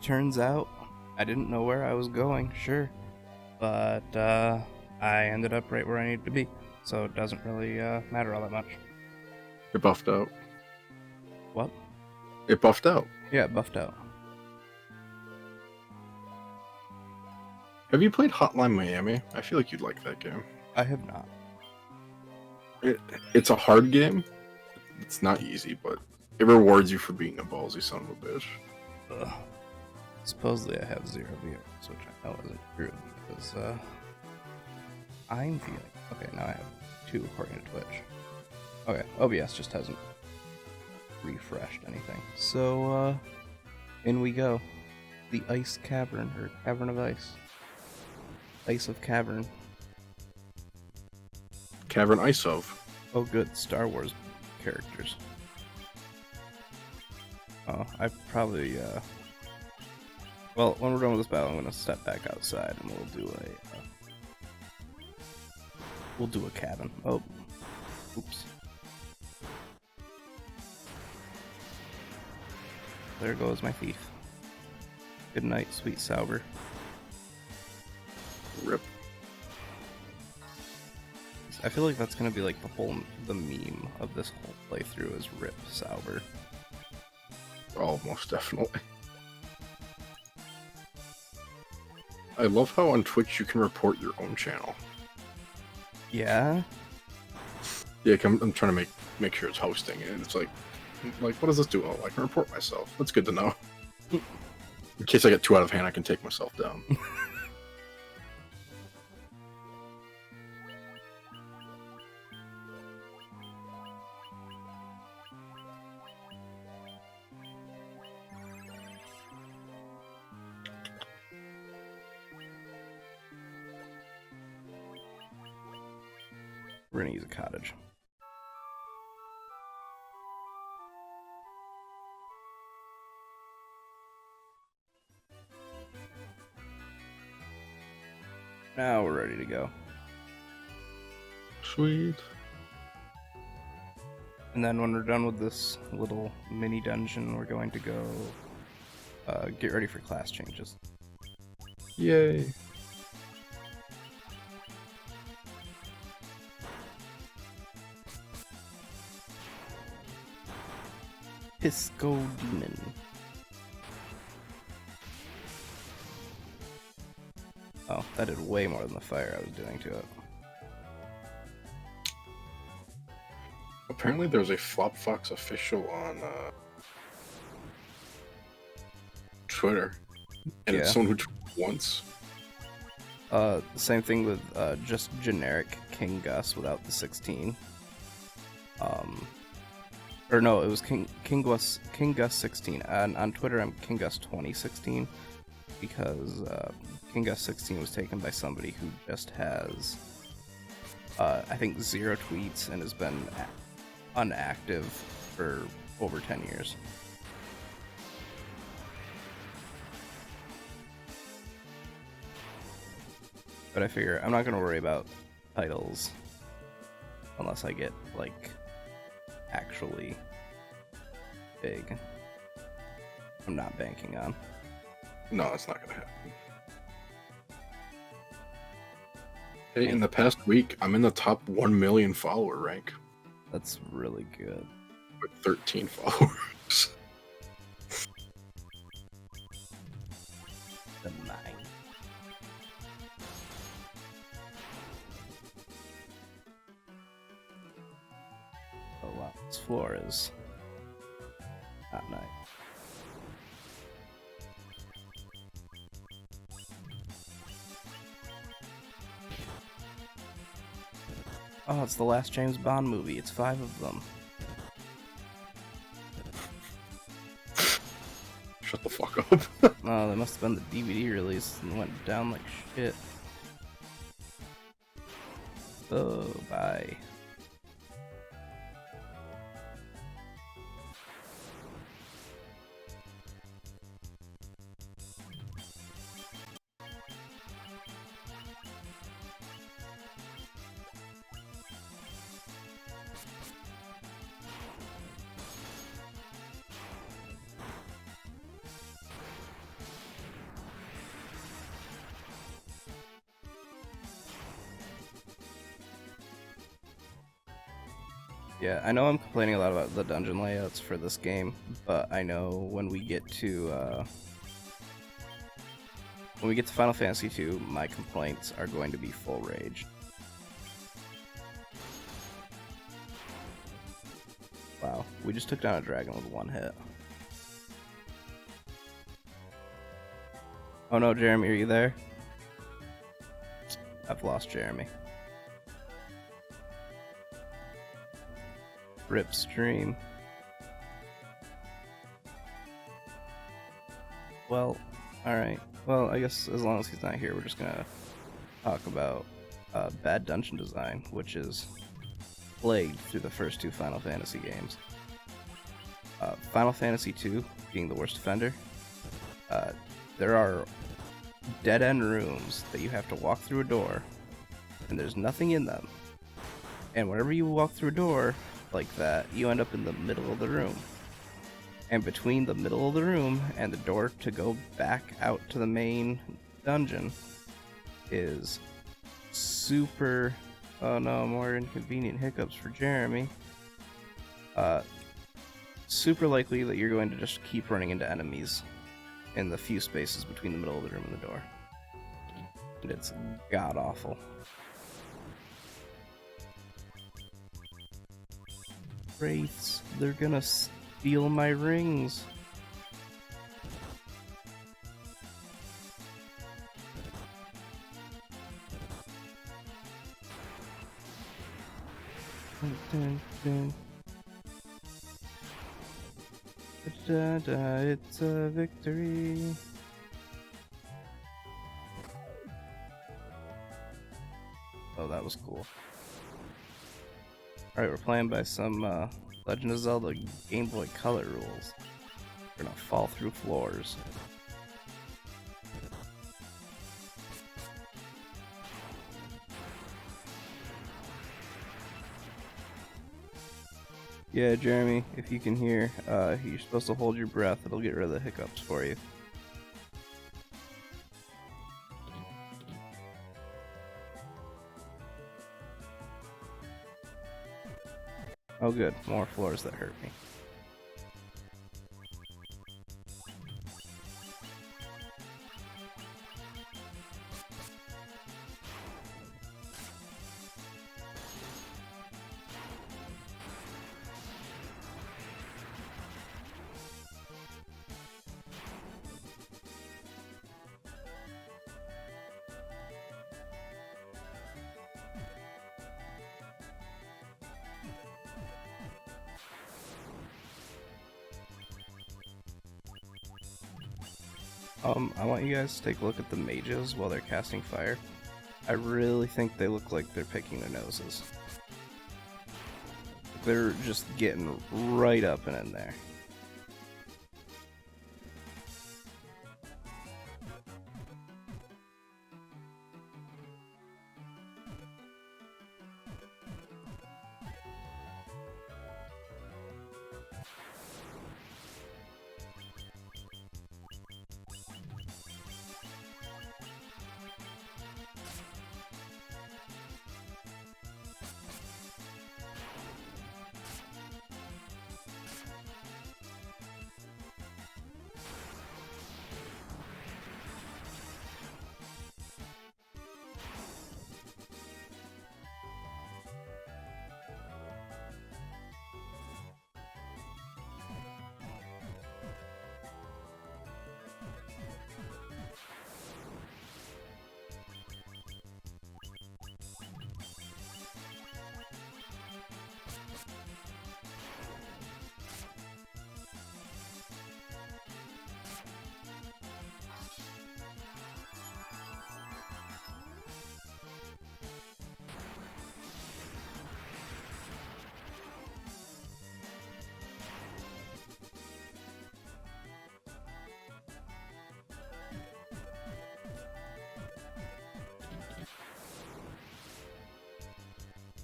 turns out I didn't know where I was going, sure, but I ended up right where I needed to be, so it doesn't really matter all that much. It buffed out. What? It buffed out. Yeah, it buffed out. Have you played Hotline Miami? I feel like you'd like that game. I have not. It's a hard game. It's not easy, but it rewards you for being a ballsy son of a bitch. Ugh. Supposedly I have 0 views, which I know isn't true, because I'm feeling... Okay, now I have 2 according to Twitch. Okay, OBS just hasn't refreshed anything. So, in we go. The Ice Cavern, or Cavern of Ice. Ice of Cavern. Cavern Ice of. Oh good, Star Wars characters. Oh, I probably, well, when we're done with this battle, I'm gonna step back outside and we'll do a cabin. Oh, oops. There goes my thief. Good night, sweet Sauber. Rip. I feel like that's gonna be like the meme of this whole playthrough is Rip Sauber. Oh, most definitely. I love how on Twitch you can report your own channel. Yeah? Yeah, I'm trying to make sure it's hosting, and it's like, what does this do? Oh, I can report myself. That's good to know. In case I get too out of hand, I can take myself down. We're gonna use a cottage. Now we're ready to go. Sweet. And then when we're done with this little mini dungeon, we're going to go get ready for class changes. Yay. Pisco Demon. Oh, that did way more than the fire I was doing to it. Apparently there's a Flop Fox official on Twitter. And it's someone who tweeted once. Same thing with just generic King Gus without the 16. Or no, it was King Gus 16. On Twitter, I'm King Gus 2016 because King Gus 16 was taken by somebody who just has, I think, 0 tweets and has been unactive for over 10 years. But I figure I'm not going to worry about titles unless I get, like, actually big. I'm not banking on. No, it's not gonna happen. Hey, in the past week, I'm in the top 1 million follower rank. That's really good. With 13 followers. The 9. Oh wow, this floor is not nice. Oh, it's the last James Bond movie. It's 5 of them. Shut the fuck up. Oh, that must have been the DVD release and went down like shit. Oh, bye. Yeah, I know I'm complaining a lot about the dungeon layouts for this game, but I know when we get to Final Fantasy II, my complaints are going to be full rage. Wow, we just took down a dragon with one hit. Oh no, Jeremy, are you there? I've lost Jeremy. Rip stream. Well, alright. Well, I guess as long as he's not here, we're just gonna talk about bad dungeon design, which is plagued through the first two Final Fantasy games. Final Fantasy II being the worst offender. There are dead-end rooms that you have to walk through a door, and there's nothing in them. And whenever you walk through a door like that, you end up in the middle of the room. And between the middle of the room and the door to go back out to the main dungeon is super... Oh no, more inconvenient hiccups for Jeremy. Super likely that you're going to just keep running into enemies in the few spaces between the middle of the room and the door. And it's god-awful. Wraiths, they're gonna steal my rings. Dun, dun, dun. Da, da, it's a victory. Oh, that was cool. Alright, we're playing by some Legend of Zelda Game Boy Color rules. We're gonna fall through floors. Yeah, Jeremy, if you can hear, you're supposed to hold your breath. It'll get rid of the hiccups for you. Oh good, more floors that hurt me. I want you guys to take a look at the mages while they're casting fire. I really think they look like they're picking their noses. They're just getting right up and in there.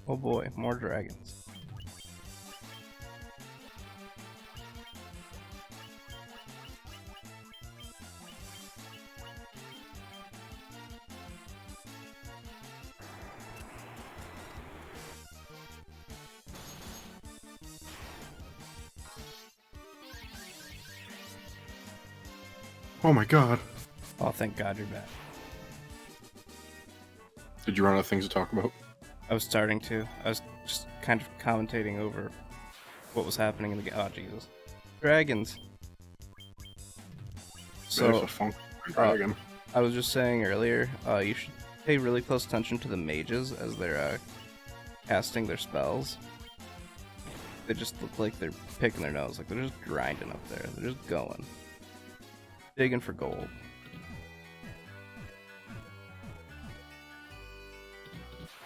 Oh boy, more dragons. Oh my god. Oh, thank God you're back. Did you run out of things to talk about? I was starting to. I was just kind of commentating over what was happening in the game. Oh, Jesus. Dragons. There's So, a funk dragon. I was just saying earlier, you should pay really close attention to the mages as they're casting their spells. They just look like they're picking their nose, like they're just grinding up there. They're just going. Digging for gold.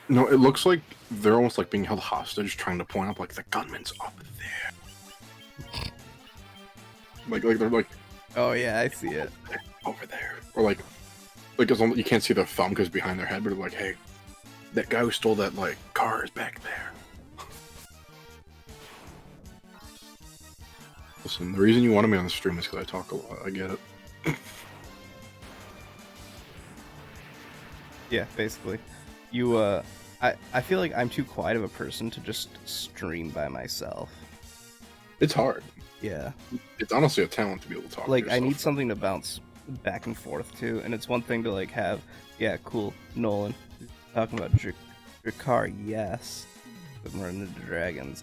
No, it looks like they're almost like being held hostage, trying to point up like the gunman's up there. Like they're like, Oh yeah, I see it. over there, or like as long, you can't see their thumb because behind their head, but they're like, hey, that guy who stole that like car is back there. Listen, the reason you wanted me on the stream is because I talk a lot. I get it. Yeah, basically. You, I feel like I'm too quiet of a person to just stream by myself. It's hard. Yeah. It's honestly a talent to be able to talk. Like, to I yourself. need something to bounce back and forth to, and it's one thing to, like, have, yeah, cool, Nolan, talking about your car, yes, I'm running into dragons,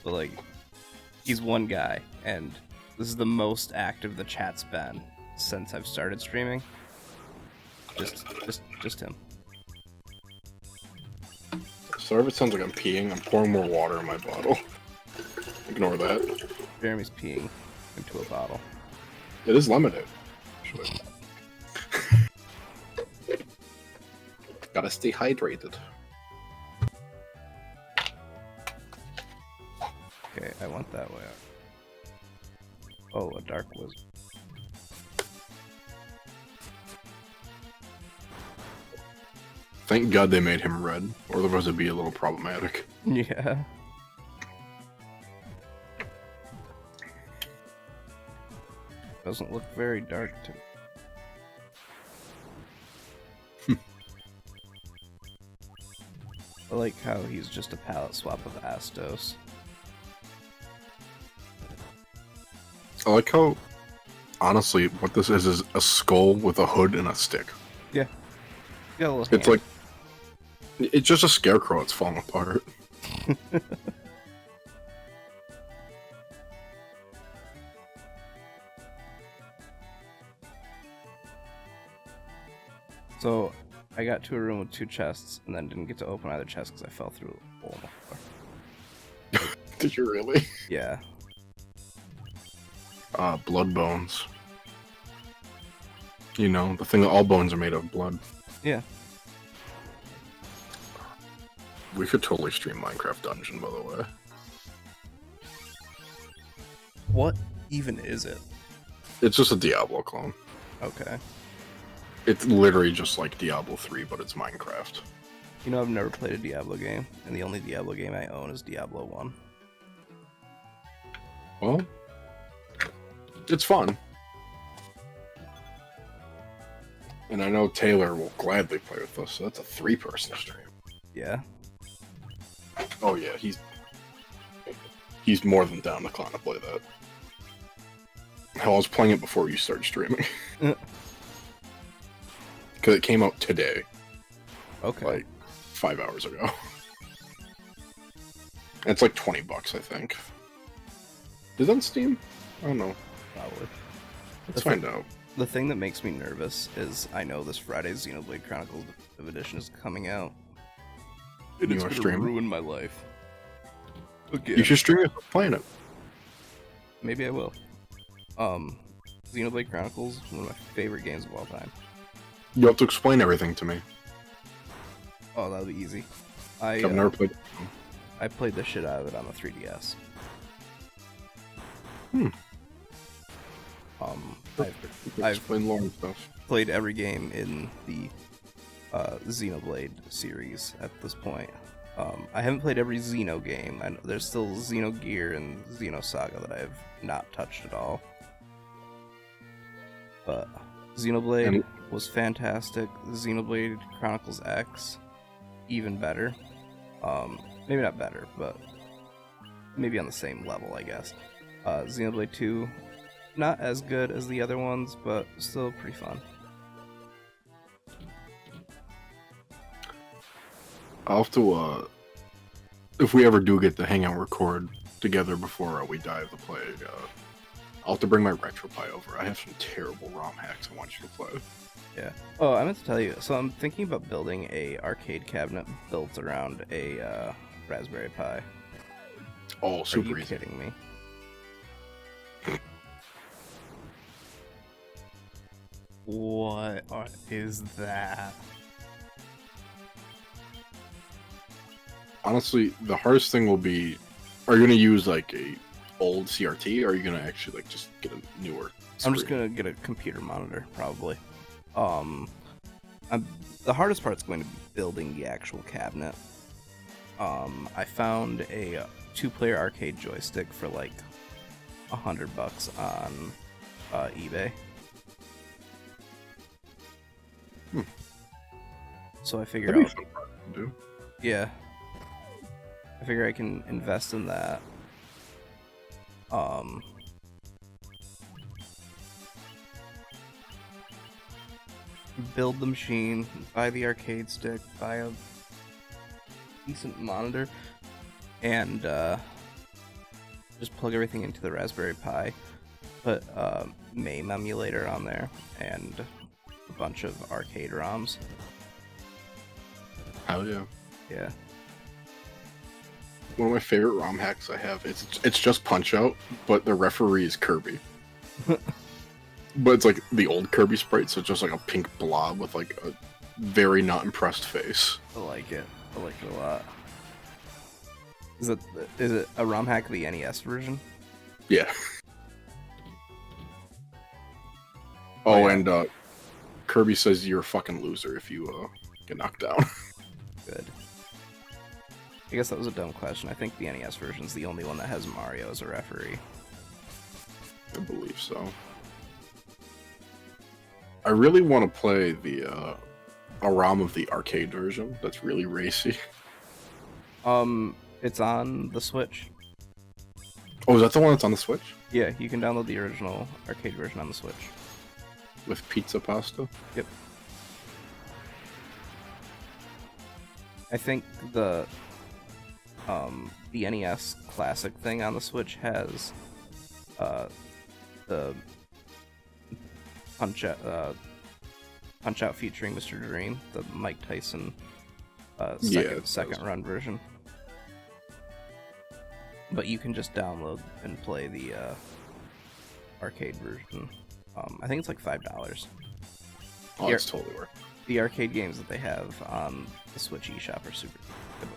but, like, he's one guy, and this is the most active the chat's been since I've started streaming. Just him. Sorry if it sounds like I'm peeing. I'm pouring more water in my bottle. Ignore that. Jeremy's peeing into a bottle. It is limited. Actually. Gotta stay hydrated. Okay, I went that way. Oh, a dark wizard. Thank God they made him red, or otherwise it'd be a little problematic. Yeah. Doesn't look very dark to me. I like how he's just a palette swap of Astos. I like how, honestly, what this is a skull with a hood and a stick. Yeah. Got a little It's like, it's just a scarecrow that's falling apart. So, I got to a room with 2 chests, and then didn't get to open either chest because I fell through a hole in the floor. Did you really? Yeah. Blood bones. You know, the thing that all bones are made of, blood. Yeah. We could totally stream Minecraft Dungeon, by the way. What even is it? It's just a Diablo clone. Okay. It's literally just like Diablo 3, but it's Minecraft. You know, I've never played a Diablo game, and the only Diablo game I own is Diablo 1. Well, it's fun. And I know Taylor will gladly play with us, so that's a 3-person stream. Yeah. Oh yeah, he's more than down to kind of play that. Hell, I was playing it before you started streaming. Because it came out today. Okay. Like 5 hours ago. And it's like $20, I think. Is that on Steam? I don't know. Probably. Let's find out. The thing that makes me nervous is I know this Friday's Xenoblade Chronicles Definitive Edition is coming out. And it's gonna ruin my life. Again. You should stream yourself playing it. Maybe I will. Xenoblade Chronicles, one of my favorite games of all time. You have to explain everything to me. Oh, that'll be easy. I've never played it. I played the shit out of it on the 3DS. I've explain lore and stuff. played every game in the Xenoblade series at this point. I haven't played every Xeno game. I know there's still Xenogear and Xenosaga that I have not touched at all. But Xenoblade was fantastic. Xenoblade Chronicles X, even better. Maybe not better, but maybe on the same level, I guess. Xenoblade 2, Not as good as the other ones, but still pretty fun. I'll have to, if we ever do get to hang out and record together before we dive to play, I'll have to bring my RetroPie over. I have some terrible ROM hacks I want you to play. Yeah. Oh, I meant to tell you. So I'm thinking about building a arcade cabinet built around a Raspberry Pi. Oh, super Are you easy. kidding me? What is that? Honestly, the hardest thing will be, are you going to use like a old CRT, or are you going to actually like just get a newer screen? I'm just gonna get a computer monitor, probably. The hardest part's going to be building the actual cabinet. I found a 2-player arcade joystick for like $100 on eBay. So I figure That'd out, be a fun project to do. yeah, I figure I can invest in that. Build the machine, buy the arcade stick, buy a decent monitor, and just plug everything into the Raspberry Pi. Put MAME emulator on there and a bunch of arcade ROMs. Hell yeah. Yeah. One of my favorite ROM hacks I have, it's just Punch Out, but the referee is Kirby. But it's like the old Kirby sprite, so it's just like a pink blob with like a very not impressed face. I like it. I like it a lot. Is it a ROM hack of the NES version? Yeah. Oh, yeah. And Kirby says you're a fucking loser if you get knocked down. Good. I guess that was a dumb question. I think the NES version's the only one that has Mario as a referee. I believe so. I really want to play a ROM of the arcade version that's really racy. It's on the Switch. Oh, is that the one that's on the Switch? Yeah, you can download the original arcade version on the Switch. With pizza pasta? Yep. I think the NES Classic thing on the Switch has the Punch Out featuring Mr. Dream, the Mike Tyson second run version. But you can just download and play the arcade version. I think it's like $5. Oh, it's totally worth it. The arcade games that they have on the Switch eShop are super.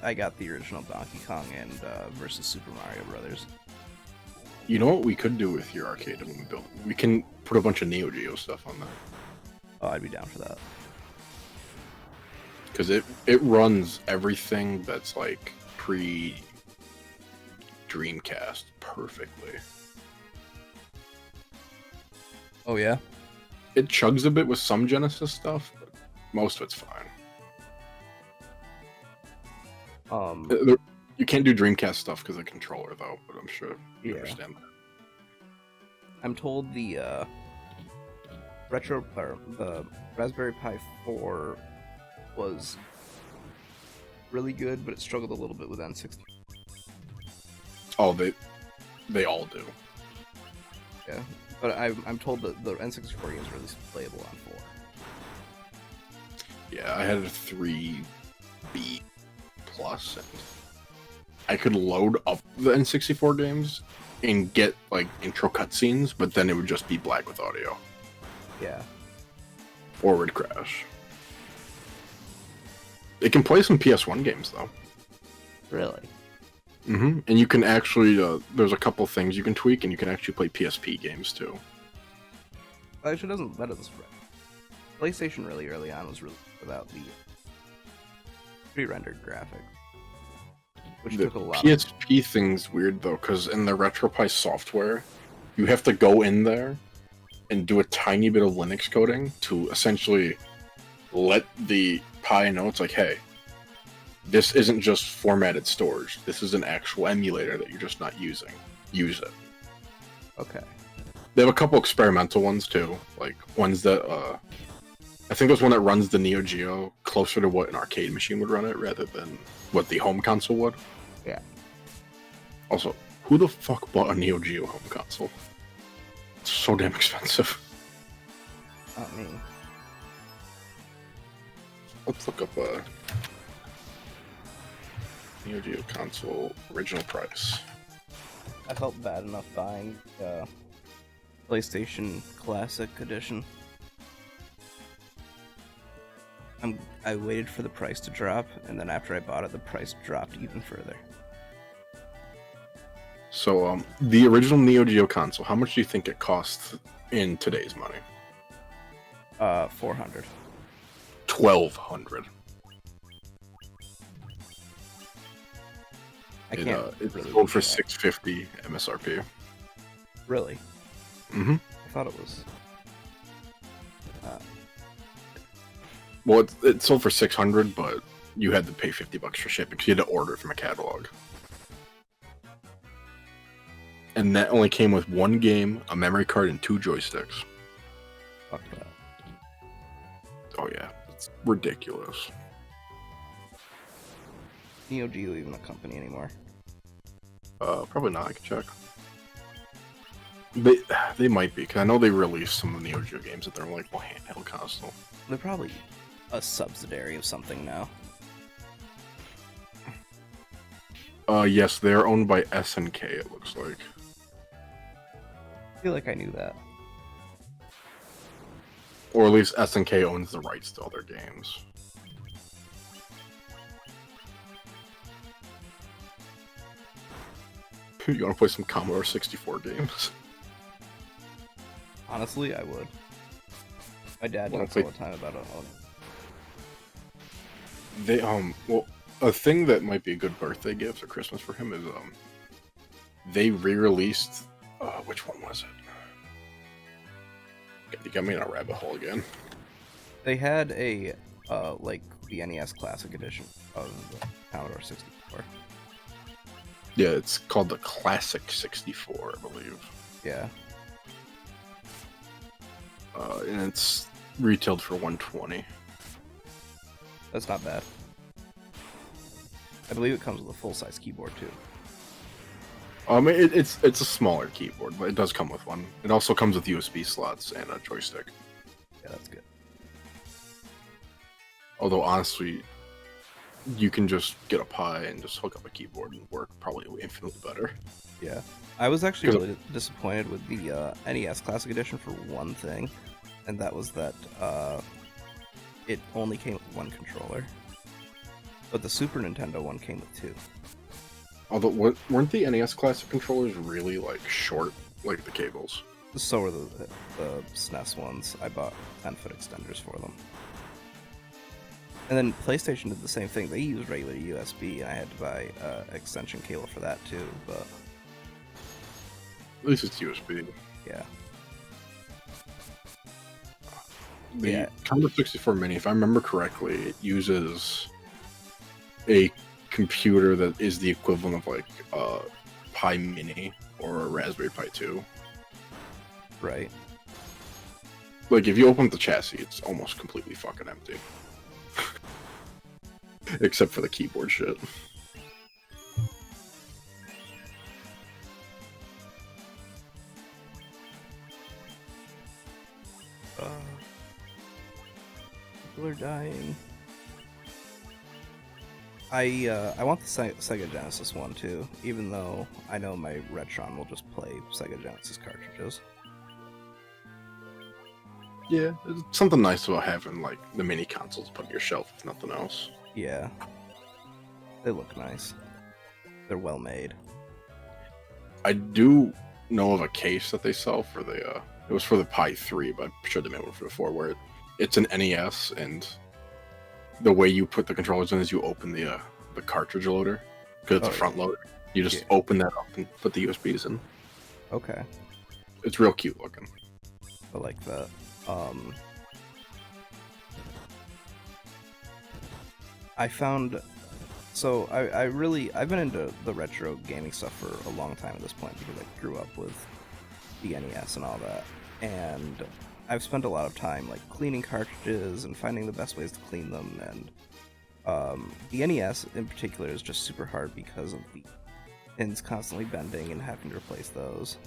I got the original Donkey Kong and versus Super Mario Brothers. You know what we could do with your arcade when we build? We can put a bunch of Neo Geo stuff on there. Oh, I'd be down for that. Because it runs everything that's like pre-Dreamcast perfectly. Oh yeah? It chugs a bit with some Genesis stuff, but most of it's fine. You can't do Dreamcast stuff because of the controller, though, but I'm sure you understand that. I'm told the the Raspberry Pi 4 was really good, but it struggled a little bit with N64. Oh, they all do. Yeah, but I'm told that the N64 game is really playable on 4. Yeah, I had a 3B plus, and I could load up the N64 games and get like intro cutscenes, but then it would just be black with audio. Yeah. Or it would crash. It can play some PS1 games though. Really? Mm-hmm. And you can actually, there's a couple things you can tweak, and you can actually play PSP games too. Actually, doesn't let us. PlayStation really early on was really without the pre-rendered graphics, which The took a lot. PSP thing's weird though, because in the RetroPie software, you have to go in there and do a tiny bit of Linux coding to essentially let the Pi know it's like, hey, this isn't just formatted storage. This is an actual emulator that you're just not using. Use it. Okay. They have a couple experimental ones too, like ones that I think there's one that runs the Neo Geo closer to what an arcade machine would run it, rather than what the home console would. Yeah. Also, who the fuck bought a Neo Geo home console? It's so damn expensive. Not me. Let's look up Neo Geo console original price. I felt bad enough buying PlayStation Classic Edition. I waited for the price to drop, and then after I bought it, the price dropped even further. So, the original Neo Geo console, how much do you think it costs in today's money? $400. $1,200. I can't. It's really sold for do that. $650 MSRP. Really? Mm-hmm. I thought it was. Well, it sold for $600, but you had to pay $50 for shipping because you had to order it from a catalog. And that only came with one game, a memory card, and 2 joysticks. Fuck that. Oh yeah, it's ridiculous. Neo Geo even a company anymore? Probably not. I can check. They might be, because I know they released some of the Neo Geo games that they're like, well, handheld console. They're probably a subsidiary of something now. Yes, they're owned by SNK, it looks like. I feel like I knew that. Or at least SNK owns the rights to all their games. You want to play some Commodore 64 games? Honestly, I would. My dad Wanna talks play- all the time about it. They well, a thing that might be a good birthday gift or Christmas for him is they re-released which one was it? You got me in a rabbit hole again. They had a like the NES Classic Edition of the Commodore 64. Yeah, it's called the Classic 64, I believe. Yeah. And it's retailed for $120. That's not bad. I believe it comes with a full-size keyboard too. It's a smaller keyboard, but it does come with one. It also comes with USB slots and a joystick. Yeah, that's good. Although honestly, you can just get a Pi and just hook up a keyboard and work probably infinitely better. Yeah. I was actually really disappointed with the NES Classic Edition for one thing, and that was that it only came with one controller. But the Super Nintendo one came with 2. Although, weren't the NES Classic controllers really, like, short, like the cables? So were the SNES ones. I bought 10-foot extenders for them. And then PlayStation did the same thing. They used regular USB, and I had to buy extension cable for that too, but... At least it's USB. Yeah. The Commodore 64 Mini, if I remember correctly, it uses a computer that is the equivalent of like a Pi Mini or a Raspberry Pi 2. Right. Like if you open the chassis, it's almost completely fucking empty. Except for the keyboard shit. People are dying. I want the Sega Genesis one too, even though I know my Retron will just play Sega Genesis cartridges. Yeah, it's something nice about having like the mini consoles put on your shelf if nothing else. Yeah. They look nice. They're well made. I do know of a case that they sell for the it was for the Pi 3, but I'm sure they made one for the 4 where it's an NES and the way you put the controllers in is you open the cartridge loader because it's a front loader. You just open that up and put the USBs in. Okay. It's real cute looking. I like that. I found... So, I've been into the retro gaming stuff for a long time at this point because I grew up with the NES and all that. And I've spent a lot of time like cleaning cartridges and finding the best ways to clean them. And the NES in particular is just super hard because of the pins constantly bending and having to replace those.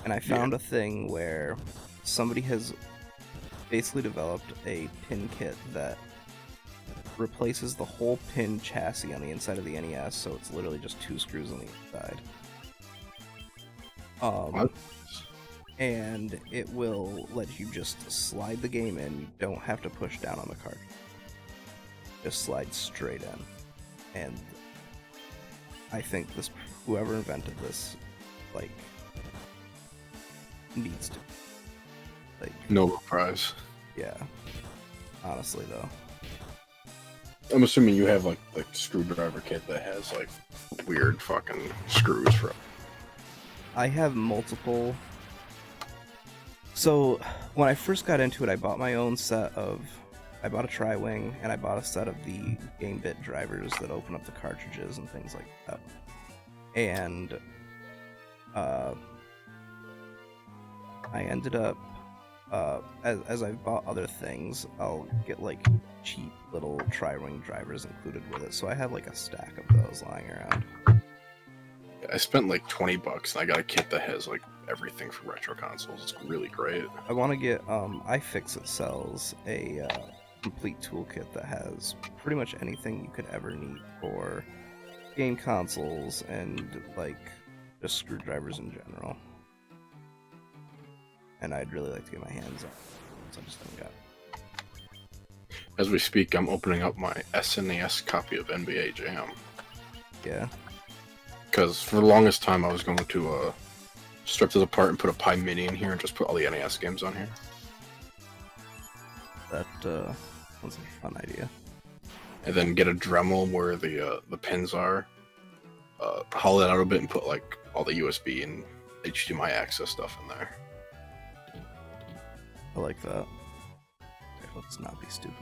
And I found a thing where somebody has basically developed a pin kit that replaces the whole pin chassis on the inside of the NES, so it's literally just 2 screws on the inside. And it will let you just slide the game in. You don't have to push down on the cartridge. Just slide straight in. And I think whoever invented this, like, needs to. Like, Nobel Prize. Yeah. Honestly, though. I'm assuming you have like screwdriver kit that has like weird fucking screws for it. I have multiple. So when I first got into it, I bought my own set of. I bought a Tri-Wing and I bought a set of the game bit drivers that open up the cartridges and things like that. And I ended up, as I've bought other things, I'll get like cheap little Tri-Wing drivers included with it. So I have like a stack of those lying around. I spent like $20 and I got a kit that has like everything for retro consoles. It's really great. I want to get, iFixit sells a complete toolkit that has pretty much anything you could ever need for game consoles and like just screwdrivers in general. And I'd really like to get my hands on it, so I just haven't got it. As we speak, I'm opening up my SNES copy of NBA Jam. Yeah. Because for the longest time I was going to strip this apart and put a Pi Mini in here and just put all the NES games on here. That was a fun idea. And then get a Dremel where the pins are, hollow it out a bit and put like all the USB and HDMI access stuff in there. I like that. Okay, let's not be stupid.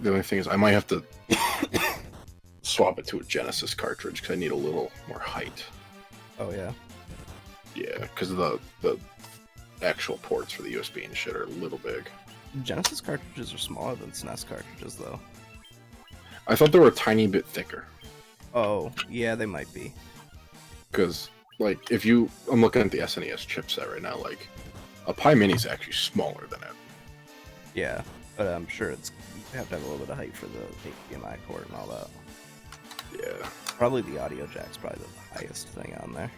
The only thing is I might have to swap it to a Genesis cartridge because I need a little more height. Oh yeah? Yeah, because the actual ports for the USB and shit are a little big. Genesis cartridges are smaller than SNES cartridges, though. I thought they were a tiny bit thicker. Oh, yeah, they might be. Because, like, I'm looking at the SNES chipset right now, like, a Pi Mini is actually smaller than it. Yeah, but I'm sure you have to have a little bit of height for the HDMI port and all that. Yeah. Probably the audio jack's probably the highest thing on there.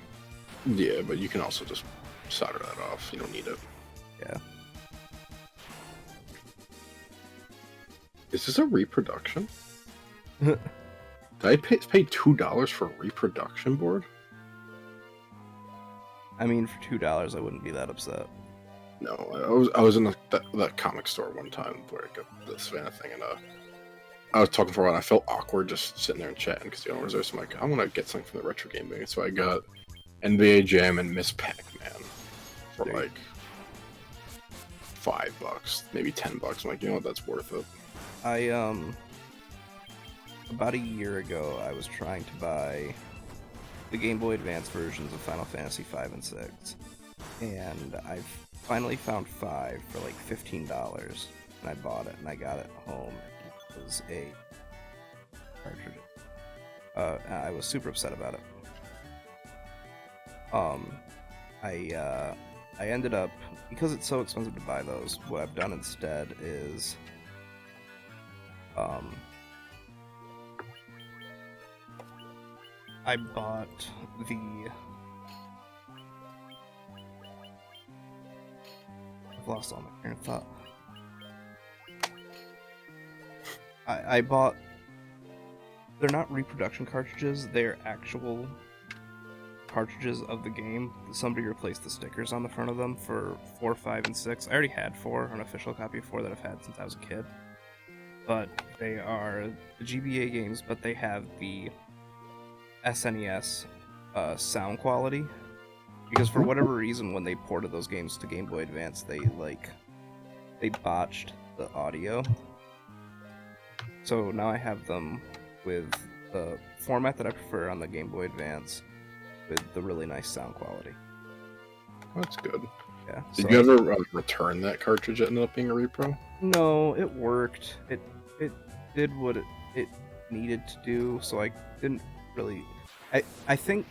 Yeah, but you can also just solder that off. You don't need it. Yeah. Is this a reproduction? Did I pay $2 for a reproduction board? I mean, for $2, I wouldn't be that upset. No, I was in that comic store one time where I got this Savannah thing, and I was talking for a while, and I felt awkward just sitting there and chatting because the owner was there. So I'm like, I want to get something from the retro game thing. So I got NBA Jam and Miss Pac-Man for like $5, maybe $10. I'm like, you know what, that's worth it. About a year ago, I was trying to buy the Game Boy Advance versions of Final Fantasy 5 and 6, and I finally found 5 for like $15, and I bought it, and I got it home. It was a cartridge. I was super upset about it. I ended up, because it's so expensive to buy those, what I've done instead is I bought I've lost all my train of thought. I bought, they're not reproduction cartridges, they're actual cartridges of the game. Somebody replaced the stickers on the front of them for 4, 5, and 6. I already had 4, an official copy of 4 that I've had since I was a kid. But they are the GBA games, but they have the SNES sound quality. Because for whatever reason, when they ported those games to Game Boy Advance, they botched the audio. So now I have them with the format that I prefer on the Game Boy Advance, with the really nice sound quality. That's good. Yeah. Did you ever return that cartridge that ended up being a repro? No, it worked. It did what it needed to do, so I didn't really. I think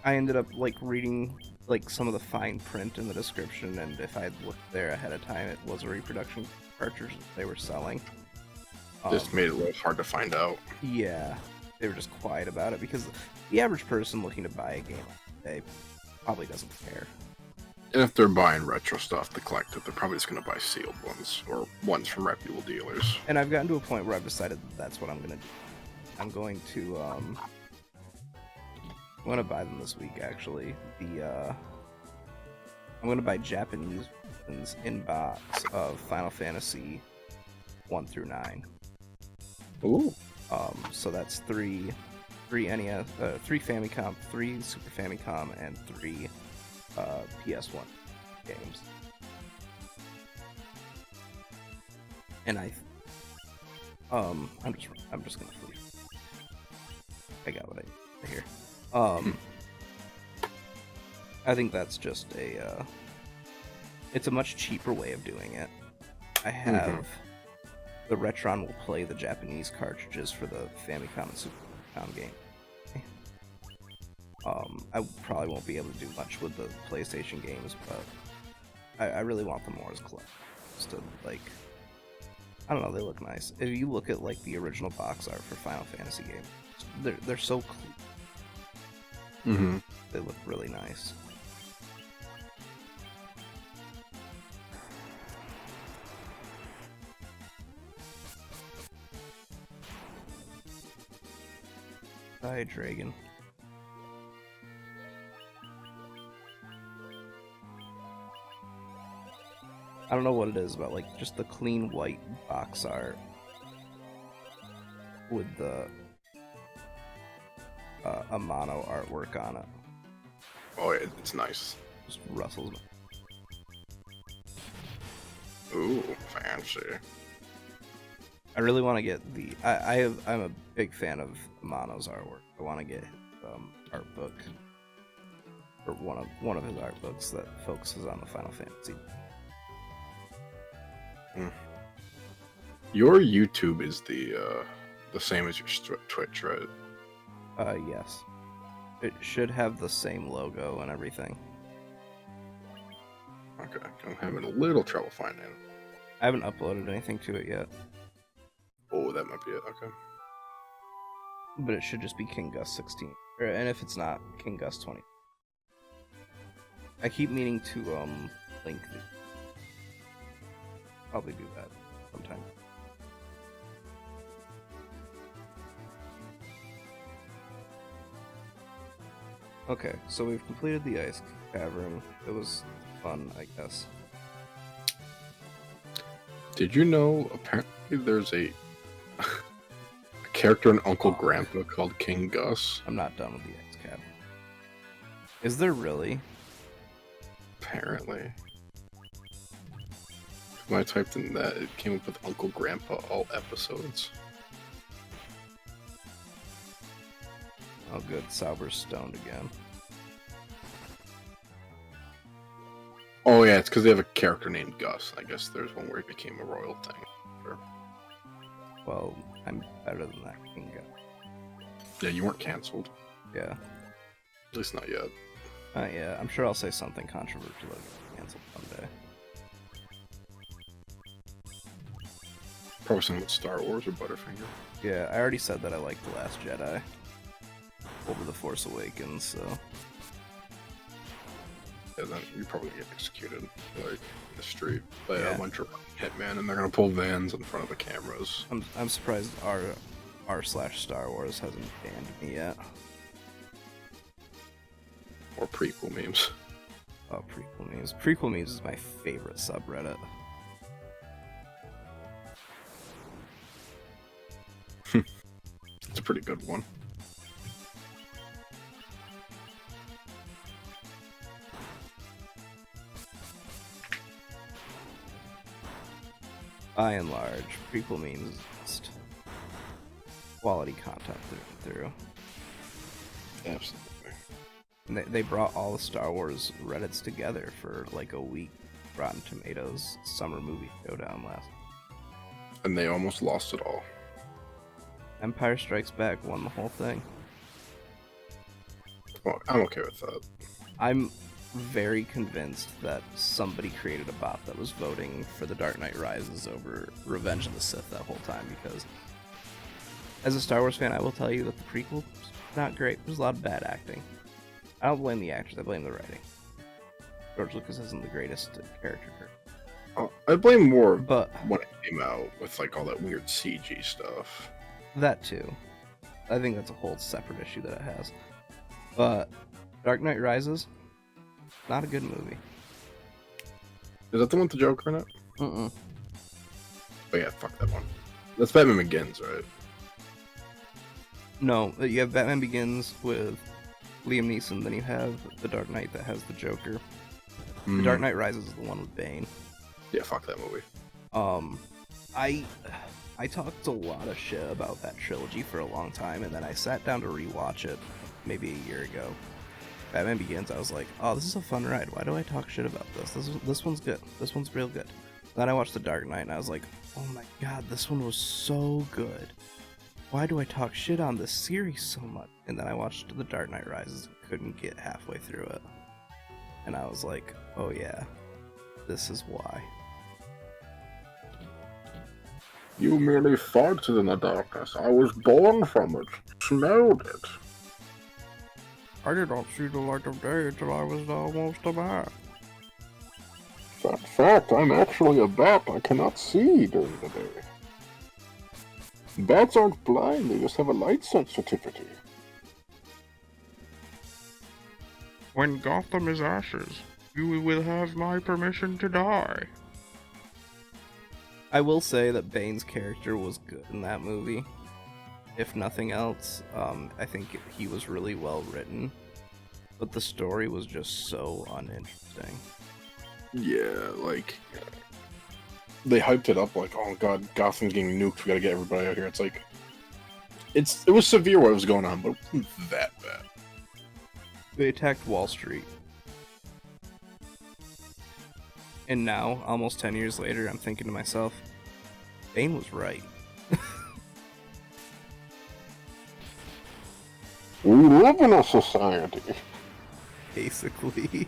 I ended up like reading like some of the fine print in the description, and if I had looked there ahead of time, it was a reproduction cartridge that they were selling. Just made it a little hard to find out. Yeah, they were just quiet about it because the average person looking to buy a game today probably doesn't care. And if they're buying retro stuff to collect it, they're probably just going to buy sealed ones or ones from reputable dealers. And I've gotten to a point where I've decided that's what I'm going to do. I'm going to buy them this week, actually. I'm going to buy Japanese versions in box of Final Fantasy 1 through 9. Ooh. So that's three NES, 3 Famicom, 3 Super Famicom, and 3 PS1 games. And I'm just gonna flee. I got what I hear. I think that's just it's a much cheaper way of doing it. I have the Retron will play the Japanese cartridges for the Famicom and Super Famicom game. I probably won't be able to do much with the PlayStation games, but I really want them more as collectibles to, like, I don't know, they look nice. If you look at like the original box art for Final Fantasy games, they're so clean. They look really nice. Bye, Dragon. I don't know what it is about, like, just the clean white box art with the Amano artwork on it. Oh, it's nice. Just rustles. Ooh, fancy. I really want to get the. I'm a big fan of Amano's artwork. I want to get his art book, or one of his art books that focuses on the Final Fantasy. Your YouTube is the same as your Twitch, right? Yes. It should have the same logo and everything. Okay, I'm having a little trouble finding it. I haven't uploaded anything to it yet. Oh, that might be it. Okay. But it should just be King Gus 16, and if it's not, King Gus 20. I keep meaning to link the. Probably do that sometime. Okay, so we've completed the ice cavern. It was fun, I guess. Did you know apparently there's a character in Uncle Grandpa called King Gus? I'm not done with the ice cavern. Is there really? Apparently. When I typed in that, it came up with Uncle Grandpa all episodes. Oh good, Sauber's stoned again. Oh yeah, it's because they have a character named Gus. I guess there's one where he became a royal thing. Or... Well, I'm better than that King Gus. Yeah, you weren't cancelled. Yeah. At least not yet. Yeah, I'm sure I'll say something controversial that gets canceled someday. Probably something with Star Wars or Butterfinger. Yeah, I already said that I like The Last Jedi over The Force Awakens, so... Yeah, then you're probably gonna get executed, like, in the street by Yeah. a bunch of hitmen, and they're gonna pull vans in front of the cameras. I'm surprised r/Star Wars hasn't banned me yet. Or prequel memes. Oh, prequel memes. Prequel memes is my favorite subreddit. It's a pretty good one. By and large, prequel memes is just quality content through and through. Absolutely. And they brought all the Star Wars Reddits together for like a week. Rotten Tomatoes Summer Movie Showdown last. And they almost lost it all. Empire Strikes Back won the whole thing. Well, I'm okay with that. I'm very convinced that somebody created a bot that was voting for The Dark Knight Rises over Revenge of the Sith that whole time, because as a Star Wars fan, I will tell you that the prequel was not great. There's a lot of bad acting. I don't blame the actors, I blame the writing. George Lucas isn't the greatest character. I blame more But when it came out with like all that weird CG stuff. that too. I think that's a whole separate issue that it has. But Dark Knight Rises, not a good movie. Is that the one with the Joker in it? Mm-mm. Oh yeah, fuck that one. That's Batman Begins, right? No, you have Batman Begins with Liam Neeson, then you have The Dark Knight that has the Joker. The Dark Knight Rises is the one with Bane. Yeah, fuck that movie. I talked a lot of shit about that trilogy for a long time, and then I sat down to rewatch it maybe a year ago. Batman Begins, I was like, oh, this is a fun ride. Why do I talk shit about this? This one's good. This one's real good. Then I watched The Dark Knight, and I was like, oh my god, this one was so good. Why do I talk shit on this series so much? And then I watched The Dark Knight Rises and couldn't get halfway through it. And I was like, oh yeah, this is why. You merely farted in the darkness. I was born from it. Smelled it. I did not see the light of day until I was almost a bat. Fact, I'm actually a bat. I cannot see during the day. Bats aren't blind, they just have a light sensitivity. When Gotham is ashes, you will have my permission to die. I will say that Bane's character was good in that movie. If nothing else, I think he was really well written. But the story was just so uninteresting. Yeah, like... They hyped it up like, oh god, Gotham's getting nuked, we gotta get everybody out here. It's like... It was severe what was going on, but it wasn't that bad. They attacked Wall Street. And now, almost 10 years later, I'm thinking to myself, Bane was right. We live in a society. Basically.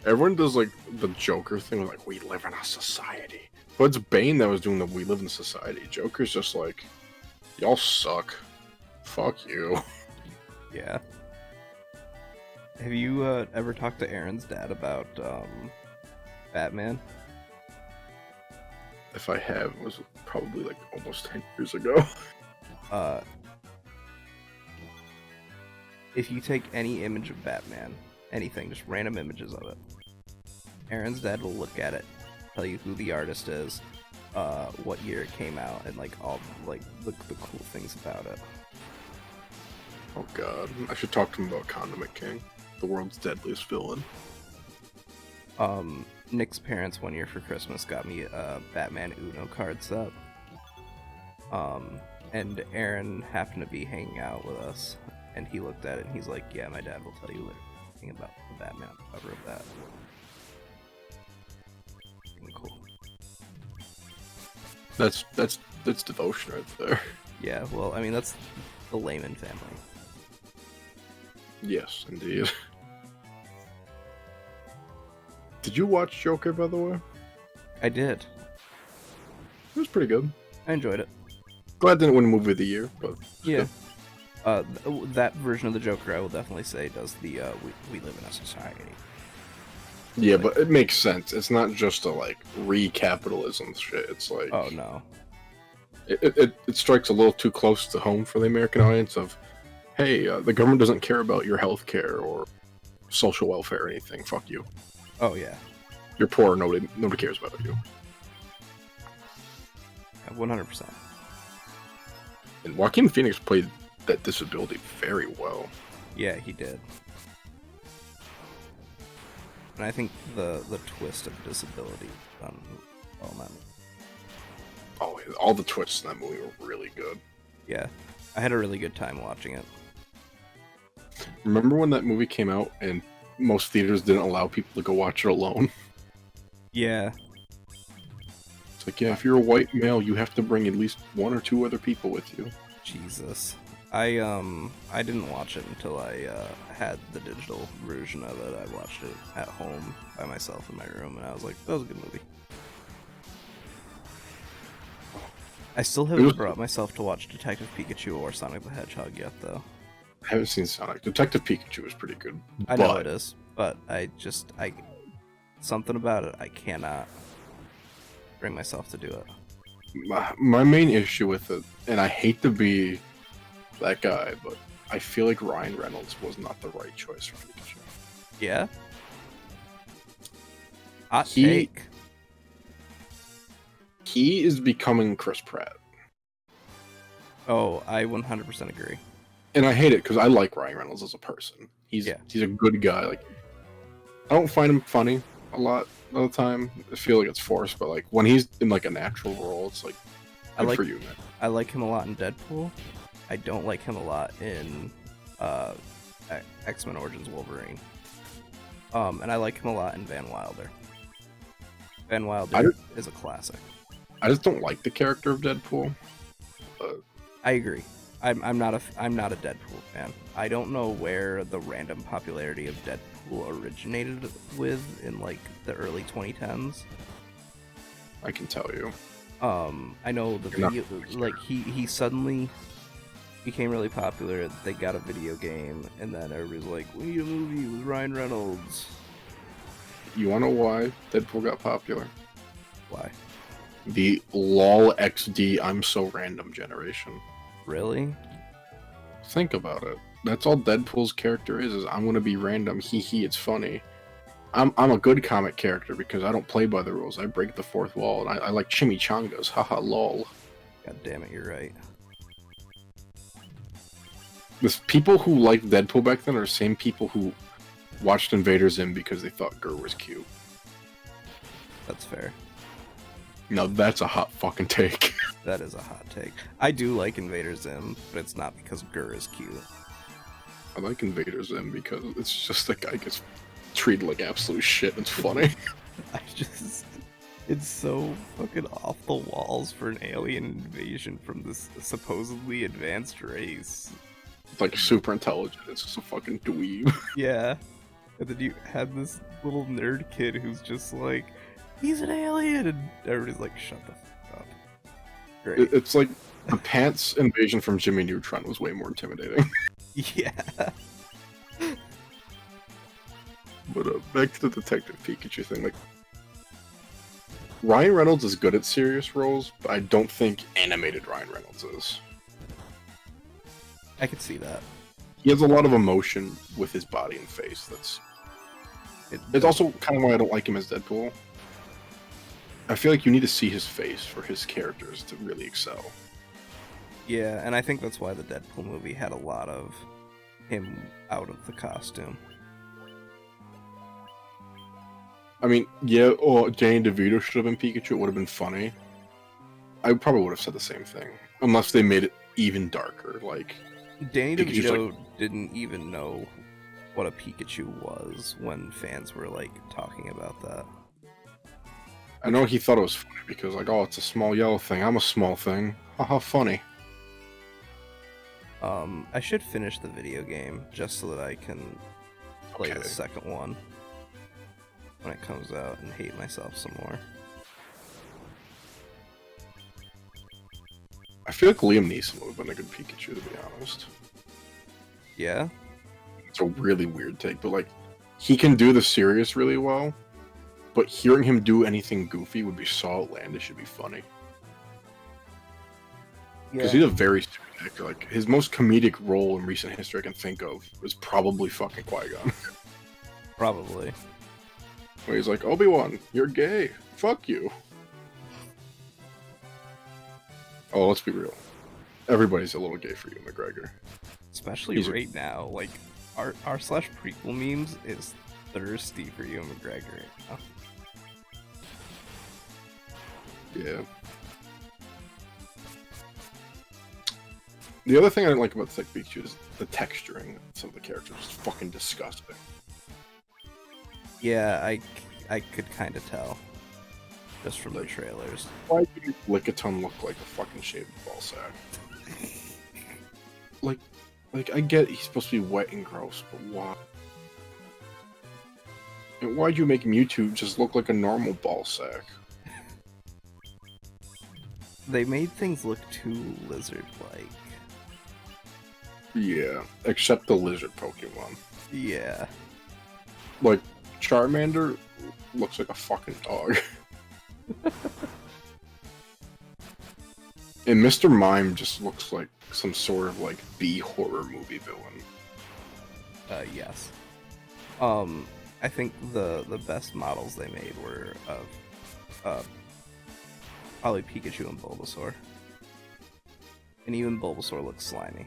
Everyone does like the Joker thing, like, we live in a society. But it's Bane that was doing the we live in a society. Joker's just like, y'all suck. Fuck you. Yeah. Have you ever talked to Aaron's dad about Batman? If I have, it was probably like almost 10 years ago. If you take any image of Batman, anything, just random images of it, Aaron's dad will look at it, tell you who the artist is, what year it came out, and like all like the cool things about it. Oh god, I should talk to him about Condiment King, the world's deadliest villain. Nick's parents one year for Christmas got me a Batman Uno card set. And Aaron happened to be hanging out with us, and he looked at it and he's like, yeah, my dad will tell you everything about the Batman on the cover of that. Cool. That's devotion right there. Yeah, well, I mean, that's the Layman family. Yes, indeed. Did you watch Joker, by the way? I did. It was pretty good. I enjoyed it. Glad it didn't win Movie of the Year, but yeah. That version of the Joker, I will definitely say, does the we live in a society. Yeah, but it makes sense. It's not just a like recapitalism shit. It's like, oh no, it strikes a little too close to home for the American audience. Of, hey, the government doesn't care about your health care or social welfare or anything. Fuck you. Oh yeah, You're poor. Nobody cares about you. 100%. And Joaquin Phoenix played that disability very well. Yeah, he did. And I think the twist of disability well, man. Oh, all the twists in that movie were really good. Yeah, I had a really good time watching it. Remember when that movie came out and most theaters didn't allow people to go watch it alone? Yeah. It's like, yeah, if you're a white male, you have to bring at least 1 or 2 other people with you. Jesus. I didn't watch it until I had the digital version of it. I watched it at home by myself in my room, and I was like, that was a good movie. I still haven't brought myself to watch Detective Pikachu or Sonic the Hedgehog yet, though. I haven't seen Sonic. Detective Pikachu is pretty good. I know it is, but I something about it, I cannot bring myself to do it. My main issue with it, and I hate to be that guy, but I feel like Ryan Reynolds was not the right choice for Pikachu. Yeah? Hot take. He is becoming Chris Pratt. Oh, I 100% agree. And I hate it because I like Ryan Reynolds as a person. He's a good guy. Like, I don't find him funny a lot of the time. I feel like it's forced, but like when he's in like a natural role, it's like good for you, man. I like him a lot in Deadpool. I don't like him a lot in X-Men Origins Wolverine. And I like him a lot in Van Wilder. Van Wilder is a classic. I just don't like the character of Deadpool. I agree. I'm not a Deadpool fan. I don't know where the random popularity of Deadpool originated with in like the early 2010s. I can tell you. I know the video, like he suddenly became really popular. They got a video game, and then everybody's like, "We need a movie with Ryan Reynolds." You wanna know why Deadpool got popular? Why? The LOL XD I'm so random generation. Really? Think about it. That's all Deadpool's character is I'm gonna be random, hee, it's funny. I'm a good comic character because I don't play by the rules. I break the fourth wall, and I like chimichangas, haha lol. God damn it, you're right. The people who liked Deadpool back then are the same people who watched Invader Zim because they thought Gur was cute. That's fair. Now that's a hot fucking take. That is a hot take. I do like Invader Zim, but it's not because Gur is cute. I like Invader Zim because it's just that guy gets treated like absolute shit. It's funny. It's so fucking off the walls for an alien invasion from this supposedly advanced race. It's like super intelligent. It's just a fucking dweeb. Yeah. And then you had this little nerd kid who's just like, he's an alien! And everybody's like, shut the fuck up. Great. It's like the pants invasion from Jimmy Neutron was way more intimidating. Yeah. But back to the Detective Pikachu thing, like, Ryan Reynolds is good at serious roles, but I don't think animated Ryan Reynolds is. I could see that. He has a lot of emotion with his body and face. It's also kind of why I don't like him as Deadpool. I feel like you need to see his face for his characters to really excel. Yeah, and I think that's why the Deadpool movie had a lot of him out of the costume. I mean, yeah, or Danny DeVito should have been Pikachu. It would have been funny. I probably would have said the same thing, unless they made it even darker. Like, Danny DeVito didn't even know what a Pikachu was when fans were like talking about that. I know he thought it was funny because, like, oh, it's a small yellow thing. I'm a small thing. Haha, funny. I should finish the video game just so that I can play the second one when it comes out and hate myself some more. I feel like Liam Neeson would have been a good Pikachu, to be honest. Yeah? It's a really weird take, but, like, he can do the serious really well, but hearing him do anything goofy would be so outlandish, it'd be funny. Because he's a very stupid actor. Like, his most comedic role in recent history I can think of is probably fucking Qui-Gon. Probably. Where he's like, Obi-Wan, you're gay. Fuck you. Oh, let's be real. Everybody's a little gay for you, McGregor. Especially right now. Like, our / prequel memes is thirsty for you, McGregor. Right now. Yeah. The other thing I didn't like about Thick Pikachu is the texturing. Some of the characters is fucking disgusting. Yeah, I could kind of tell just from the trailers. Why did you Lickitung look like a fucking shaved ball sack? like, I get he's supposed to be wet and gross, but why? And why'd you make Mewtwo just look like a normal ball sack? They made things look too lizard-like. Yeah, except the lizard Pokemon. Yeah. Like, Charmander looks like a fucking dog. And Mr. Mime just looks like some sort of, like, B-horror movie villain. Yes. I think the best models they made were of probably Pikachu and Bulbasaur. And even Bulbasaur looks slimy.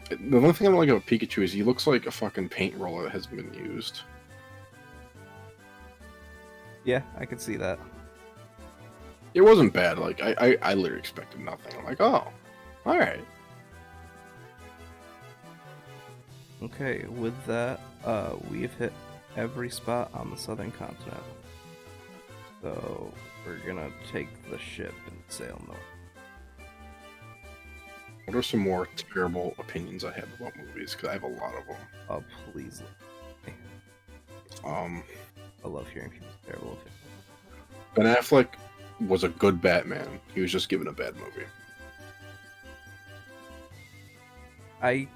The only thing I don't like about Pikachu is he looks like a fucking paint roller that hasn't been used. Yeah, I could see that. It wasn't bad. Like, I literally expected nothing. I'm like, oh, alright. Okay, with that, we've hit every spot on the southern continent. So, we're gonna take the ship and sail north. What are some more terrible opinions I have about movies? Because I have a lot of them. Oh, please. I love hearing people's terrible opinions. Ben Affleck was a good Batman. He was just given a bad movie. I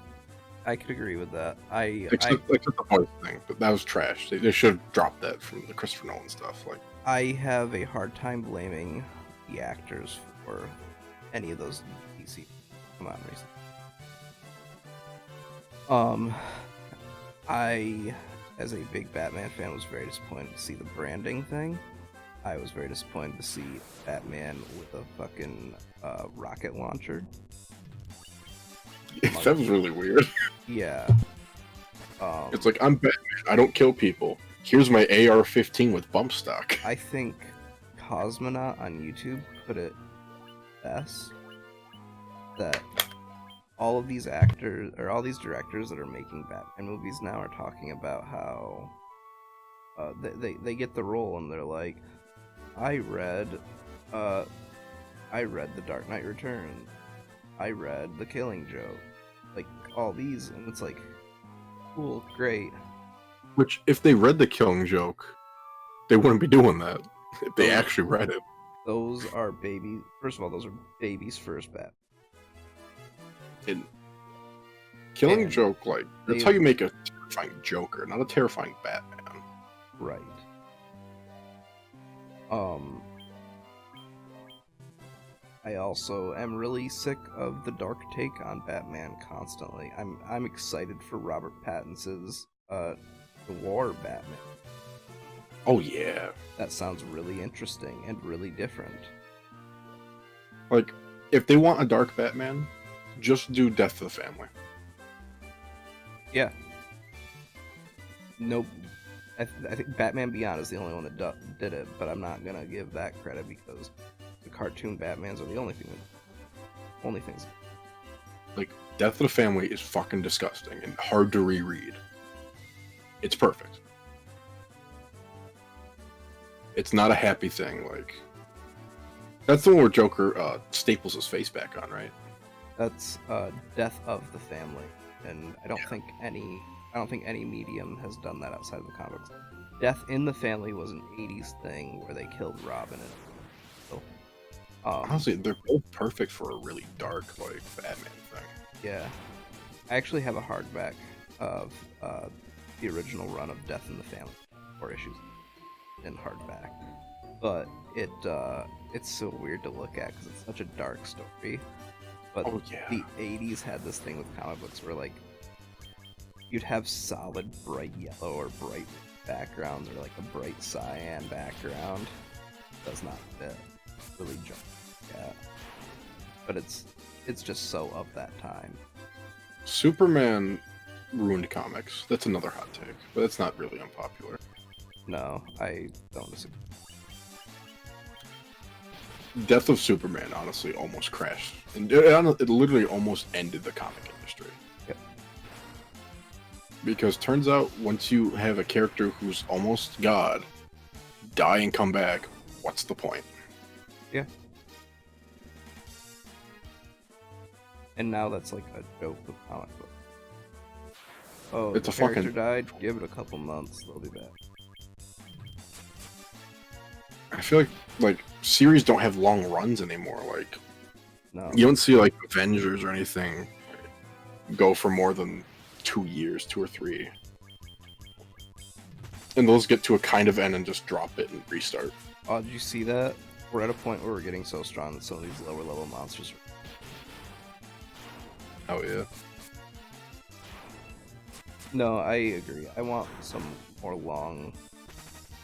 could agree with that. Except the voice thing, but that was trash. They should have dropped that from the Christopher Nolan stuff. Like, I have a hard time blaming the actors for any of those DC come out recently. I, as a big Batman fan, was very disappointed to see the branding thing. I was very disappointed to see Batman with a fucking rocket launcher. that was really weird. Yeah. It's like, I'm Batman. I don't kill people. Here's my AR-15 with bump stock. I think Cosmonaut on YouTube put it best that all of these actors or all these directors that are making Batman movies now are talking about how they get the role and they're like, I read The Dark Knight Returns, I read The Killing Joke, like all these, and it's like, cool, great. Which, if they read The Killing Joke, they wouldn't be doing that. If they actually read it. Those are baby. First of all, those are baby's first Bat. And Killing And Joke, like, that's they- how you make a terrifying Joker, not a terrifying Batman. Right. I also am really sick of the dark take on Batman constantly. I'm excited for Robert Pattinson's The War Batman. Oh, yeah. That sounds really interesting and really different. Like, if they want a dark Batman, just do Death of the Family. Yeah. Nope. I think Batman Beyond is the only one that did it, but I'm not gonna give that credit because the cartoon Batmans are the only things. Like, Death of the Family is fucking disgusting and hard to reread. It's perfect. It's not a happy thing, like... That's the one where Joker staples his face back on, right? That's Death of the Family, and I don't think any medium has done that outside of the comics. Death in the Family was an 80s thing where they killed Robin and so, honestly, they're both perfect for a really dark, like, Batman thing. yeah. I actually have a hardback of the original run of Death in the Family, 4 issues in hardback. But it's so weird to look at because it's such a dark story. But Oh, yeah. the 80s had this thing with comic books where, like, you'd have solid bright yellow or bright backgrounds or, like, a bright cyan background. Does not fit. Really jump. Yeah. But it's just so of that time. Superman ruined comics. That's another hot take, but it's not really unpopular. No, I don't disagree. Death of Superman honestly almost crashed, and it literally almost ended the comic industry. Yep. Because turns out once you have a character who's almost God die and come back, what's the point? Yeah. And now that's like a joke with comic book. Oh, It's the a character fucking- died. Give it a couple months, they'll be back. I feel like series don't have long runs anymore. Like No. you don't see like Avengers or anything go for more than 2 years, 2 or 3, and those get to a kind of end and just drop it and restart. Oh, did you see that? We're at a point where we're getting so strong that some of these lower level monsters. Oh yeah. No, I agree. I want some more long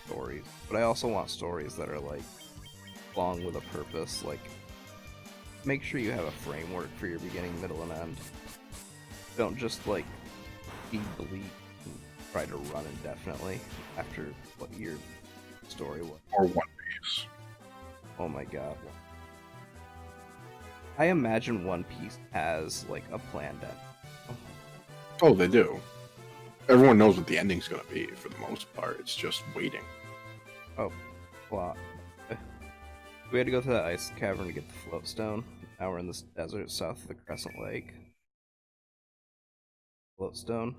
stories, but I also want stories that are like long with a purpose. Like, make sure you have a framework for your beginning, middle, and end. Don't just like be bleak and try to run indefinitely after what your story was. Or One Piece. Oh my god. I imagine One Piece has like a planned end. Oh, they do. Everyone knows what the ending's gonna be for the most part. It's just waiting. Oh, plot. We had to go to that ice cavern to get the float stone. Now we're in this desert south of the Crescent Lake. Float stone.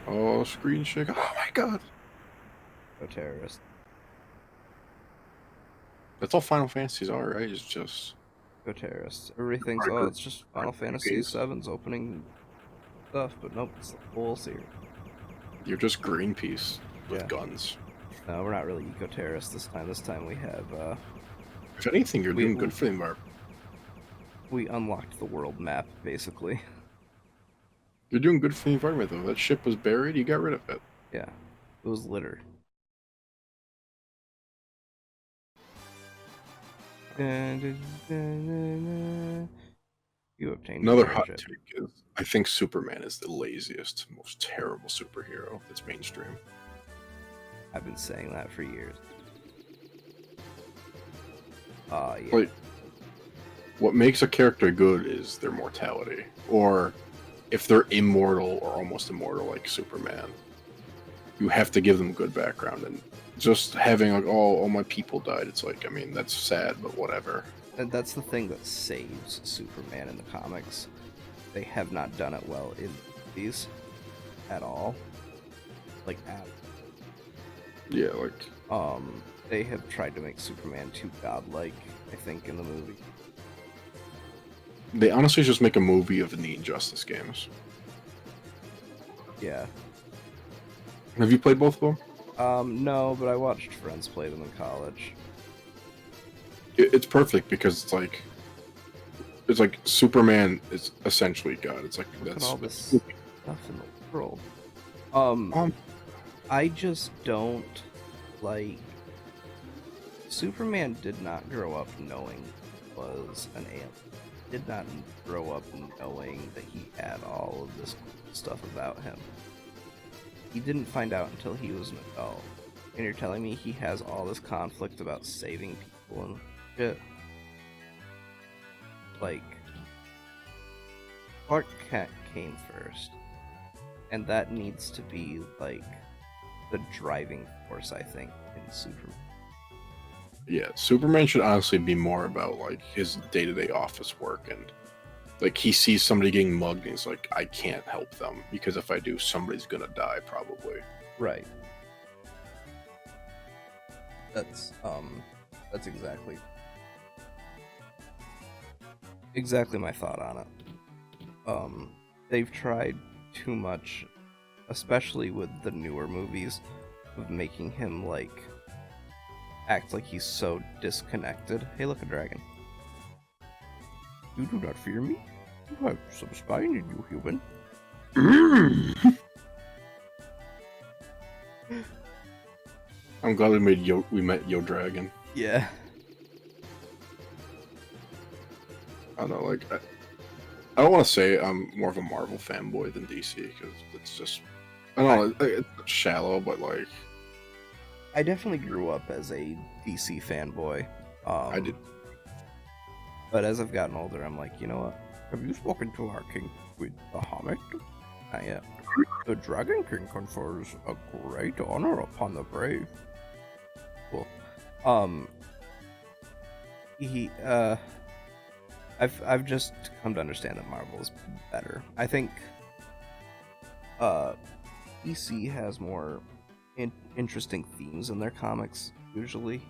Oh, screen shake. Oh my god. Go terrorist. That's all Final Fantasies are, right? It's just Go terrorist. Everything's, oh, it's just Final Fantasy VII's opening stuff, but nope, it's the whole series. you're just Greenpeace with Yeah. guns. No, we're not really eco-terrorists this time. This time we have, If anything, you're doing good for the environment. we unlocked the world map, basically. You're doing good for the environment, though. That ship was buried. You got rid of it. Yeah, it was litter. You obtained Another a hot ship. take is I think Superman is the laziest, most terrible superhero that's mainstream. I've been saying that for years. Yeah. Like, what makes a character good is their mortality, or if they're immortal or almost immortal, like Superman. You have to give them good background, and just having like, oh, all my people died. It's like, I mean, that's sad, but whatever. And that's the thing that saves Superman in the comics. They have not done it well in these at all. Like, Yeah, like they have tried to make Superman too godlike, I think, in the movie. they honestly just make a movie of the Injustice games. Yeah. Have you played both of them? No, but I watched friends play them in college. It's perfect because it's like Superman is essentially God. It's like Look that's at all this stuff in the world. I just don't like. Superman did not grow up knowing he was an alien. Did not grow up knowing that he had all of this stuff about him. He didn't find out until he was an adult. And you're telling me he has all this conflict about saving people and shit? Like, Clark Kent came first. And that needs to be, like, the driving force, I think, in Superman. Yeah, Superman should honestly be more about like his day-to-day office work, and like he sees somebody getting mugged and he's like, I can't help them because if I do, somebody's gonna die probably. Right. That's exactly my thought on it. They've tried too much, especially with the newer movies, of making him like act like he's so disconnected. Hey, look, a dragon. You do not fear me? You have some spine in you, human. I'm glad we met Yo Dragon. Yeah. I don't know, like I don't want to say I'm more of a Marvel fanboy than DC because it's just I don't know, it's shallow, but like I definitely grew up as a DC fanboy. I did. But as I've gotten older, I'm like, you know what? Have you spoken to our king with Bahamut? Not yet. The Dragon King confers a great honor upon the brave. Cool. I've just come to understand that Marvel is better. I think DC has more interesting themes in their comics usually.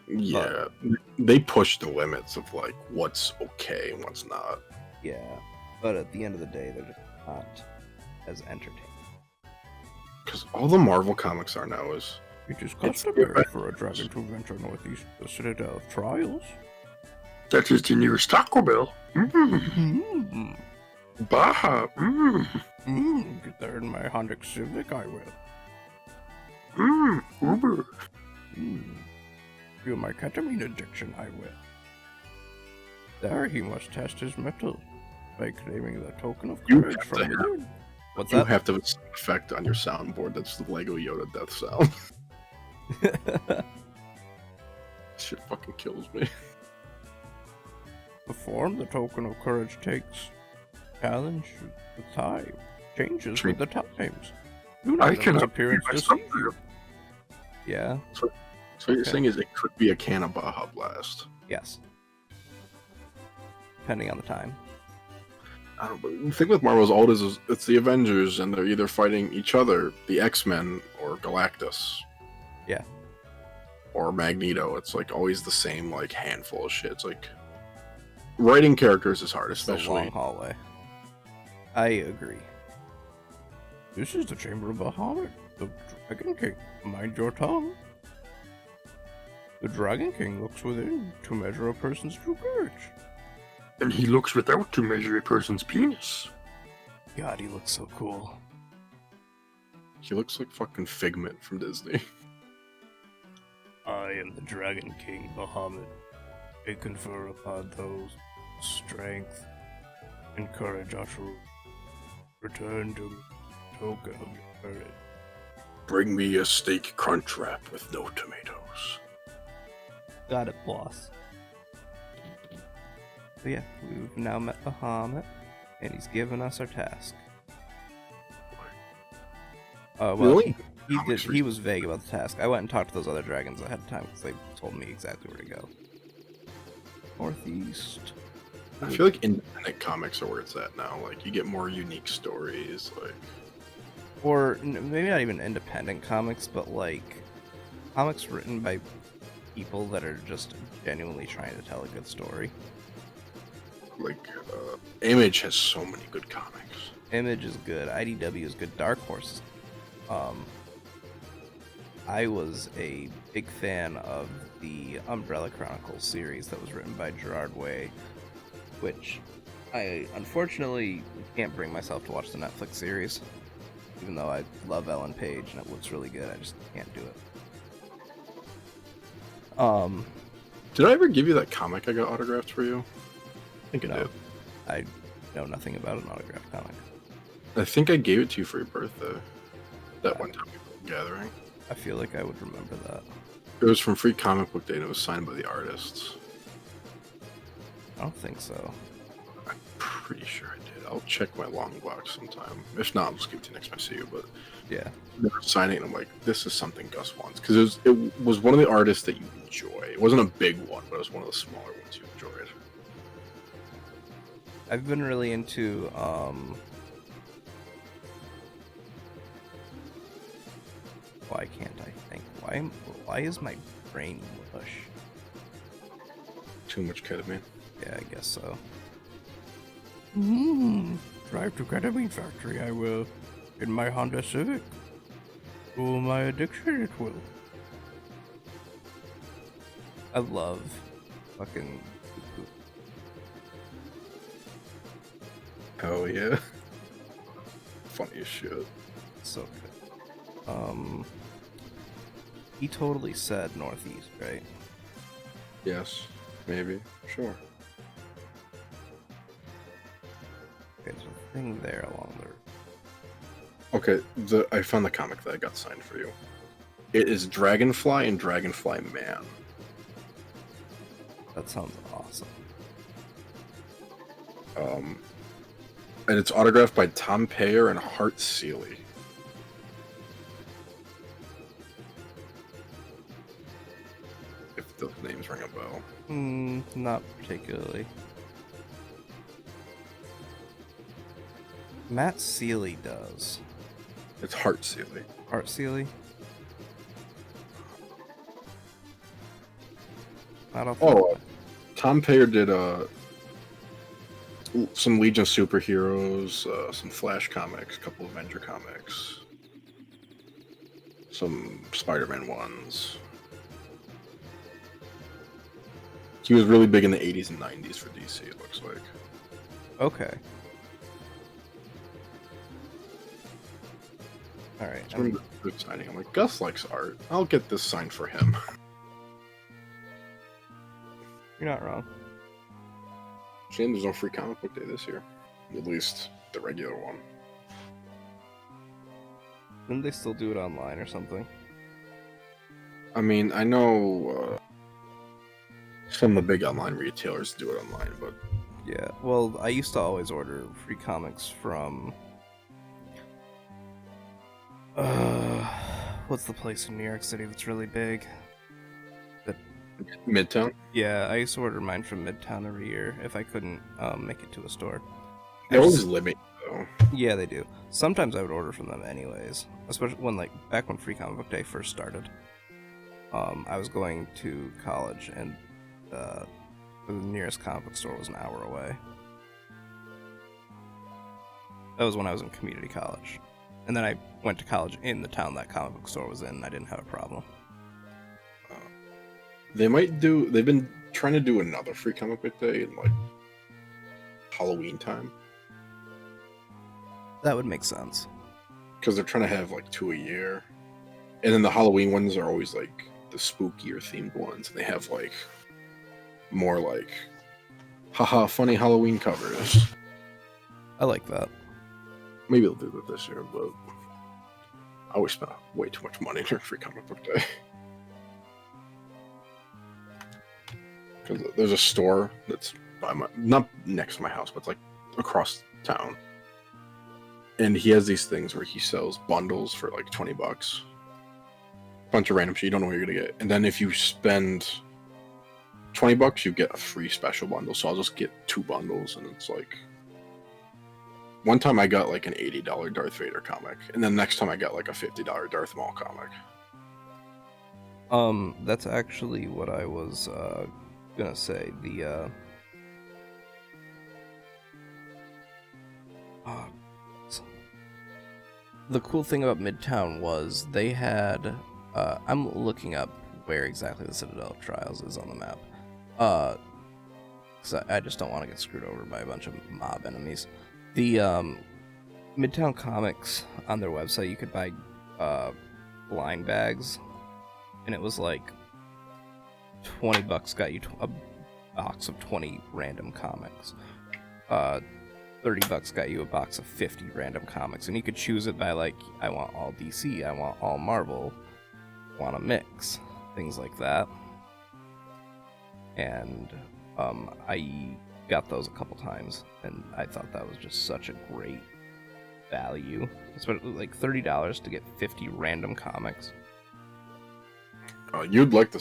Yeah, they push the limits of like what's okay and what's not. Yeah, but at the end of the day, they're just not as entertaining. Because all the Marvel comics are now is It is customary for a dragon to venture northeast the citadel of trials. that is the nearest Taco Bell. Mm. Baja. Get there in my Honda Civic, I will. Uber. Feel my ketamine addiction, I will. There he must test his mettle by claiming the token of You courage have from to have- within. What's You that? have to have an effect on your soundboard. That's the Lego Yoda death sound. Shit fucking kills me. The form the token of courage takes challenge with time, changes with the times. Do not I let cannot its appearance be deceive myself. you. Yeah, So what you're Okay. saying is it could be a can of Baja Blast. yes. Depending on the time. I don't know. The thing with Marvel is it's the Avengers, and they're either fighting each other, the X-Men, or Galactus. Yeah. Or Magneto. It's like always the same like handful of shit. It's like writing characters is hard, It's the long especially. hallway. I agree. This is the Chamber of Bahamut, the Dragon King. Mind your tongue. The Dragon King looks within to measure a person's true courage. And he looks without to measure a person's penis. God, he looks so cool. He looks like fucking Figment from Disney. I am the Dragon King Bahamut. I confer upon those strength and courage ought to return to the token of your courage. Bring me a steak crunch wrap with no tomatoes. Got it, boss. So yeah, we've now met Bahamut, and he's given us our task. Well, Really? he was vague about the task. I went and talked to those other dragons ahead of time because they told me exactly where to go. Northeast. I feel like independent comics are where it's at now. Like you get more unique stories. Like Or maybe not even independent comics, but like comics written by people that are just genuinely trying to tell a good story. Image has so many good comics. Image is good. IDW is good. Dark Horse is I was a big fan of the Umbrella Chronicles series that was written by Gerard Way, which I unfortunately can't bring myself to watch the Netflix series. Even though I love Ellen Page and it looks really good, I just can't do it. Did I ever give you that comic I got autographed for you? I think I No. did. I know nothing about an autographed comic. I think I gave it to you for your birthday. That one time we were gathering. I feel like I would remember that. It was from Free Comic Book Day and it was signed by the artists. I don't think so. I'm pretty sure I did. I'll check my long box sometime. If not, I'll just give it to you next time I see you. But Yeah. they were signing it and I'm like, this is something Gus wants. Because it was one of the artists that you enjoy. It wasn't a big one, but it was one of the smaller ones you enjoyed. I've been really into why can't I think? Why is my brain mush? Too much ketamine. Yeah, I guess so. Drive to ketamine factory, I will. In my Honda Civic. Cool my addiction, it will. I love fucking. Oh yeah. Funny as shit. So good. He totally said northeast, right? Yes. Maybe. Sure. Okay, there's a thing there along there. Okay, I found the comic that I got signed for you. It is Dragonfly and Dragonfly Man. That sounds awesome. And it's autographed by Tom Payer and Hart Seeley. If those names ring a bell. Not particularly. Matt Seeley does. It's Hart Seeley. Art Seeley? Not off the- Oh, Tom Payer did some Legion of Superheroes, some Flash comics, a couple Avenger comics, some Spider-Man ones. He was really big in the 80s and 90s for DC, it looks like. Okay. Alright. I remember good signing. I'm like, Gus likes art. I'll get this signed for him. You're not wrong. Shame there's no free comic book day this year. At least the regular one. Didn't they still do it online or something? I mean, I know some of the big online retailers do it online, but Yeah, well, I used to always order free comics from... what's the place in New York City that's really big? Midtown. Yeah, I used to order mine from Midtown every year if I couldn't make it to a store. They always limit, though. Yeah, they do. Sometimes I would order from them anyways, especially when back when Free Comic Book Day first started. I was going to college and the nearest comic book store was an hour away. That was when I was in community college. And then I went to college in the town that comic book store was in, and I didn't have a problem. They've been trying to do another free comic book day in, like, Halloween time. That would make sense. Because they're trying to have, like, 2 a year. And then the Halloween ones are always, like, the spookier themed ones. And they have, like, more, like, haha, funny Halloween covers. I like that. Maybe they'll do that this year, but I always spent way too much money during free comic book day. Because there's a store that's by not next to my house, but it's like across town. And he has these things where he sells bundles for like $20. Bunch of random shit, you don't know what you're gonna get. And then if you spend $20, you get a free special bundle. So I'll just get 2 bundles, and it's like, one time I got like an $80 Darth Vader comic, and then next time I got like a $50 Darth Maul comic. That's actually what I was gonna say. The cool thing about Midtown was they had I'm looking up where exactly the Citadel Trials is on the map. Because I just don't want to get screwed over by a bunch of mob enemies. The Midtown Comics, on their website, you could buy blind bags, and it was like $20 got you a box of 20 random comics. $30 got you a box of 50 random comics, and you could choose it by like, I want all DC, I want all Marvel, I want a mix, things like that. And I got those a couple times, and I thought that was just such a great value. Especially like $30 to get 50 random comics. You'd like the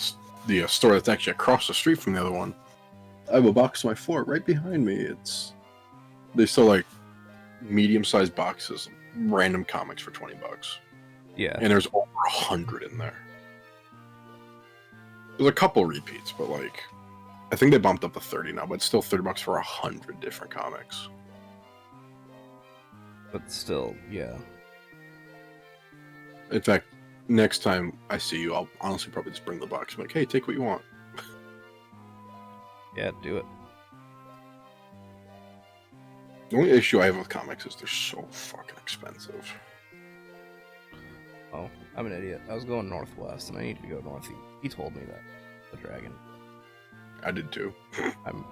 store that's actually across the street from the other one. I have a box on my floor right behind me. They sell like medium-sized boxes of random comics for $20. Yeah. And there's over 100 in there. There's a couple repeats, but like, I think they bumped up to 30 now, but it's still $30 for 100 different comics. But still, yeah. In fact, next time I see you, I'll honestly probably just bring the box. I'm like, hey, take what you want. Yeah, do it. The only issue I have with comics is they're so fucking expensive. Oh, I'm an idiot. I was going northwest, and I needed to go northeast. He told me that. The dragon. I did too. I'm...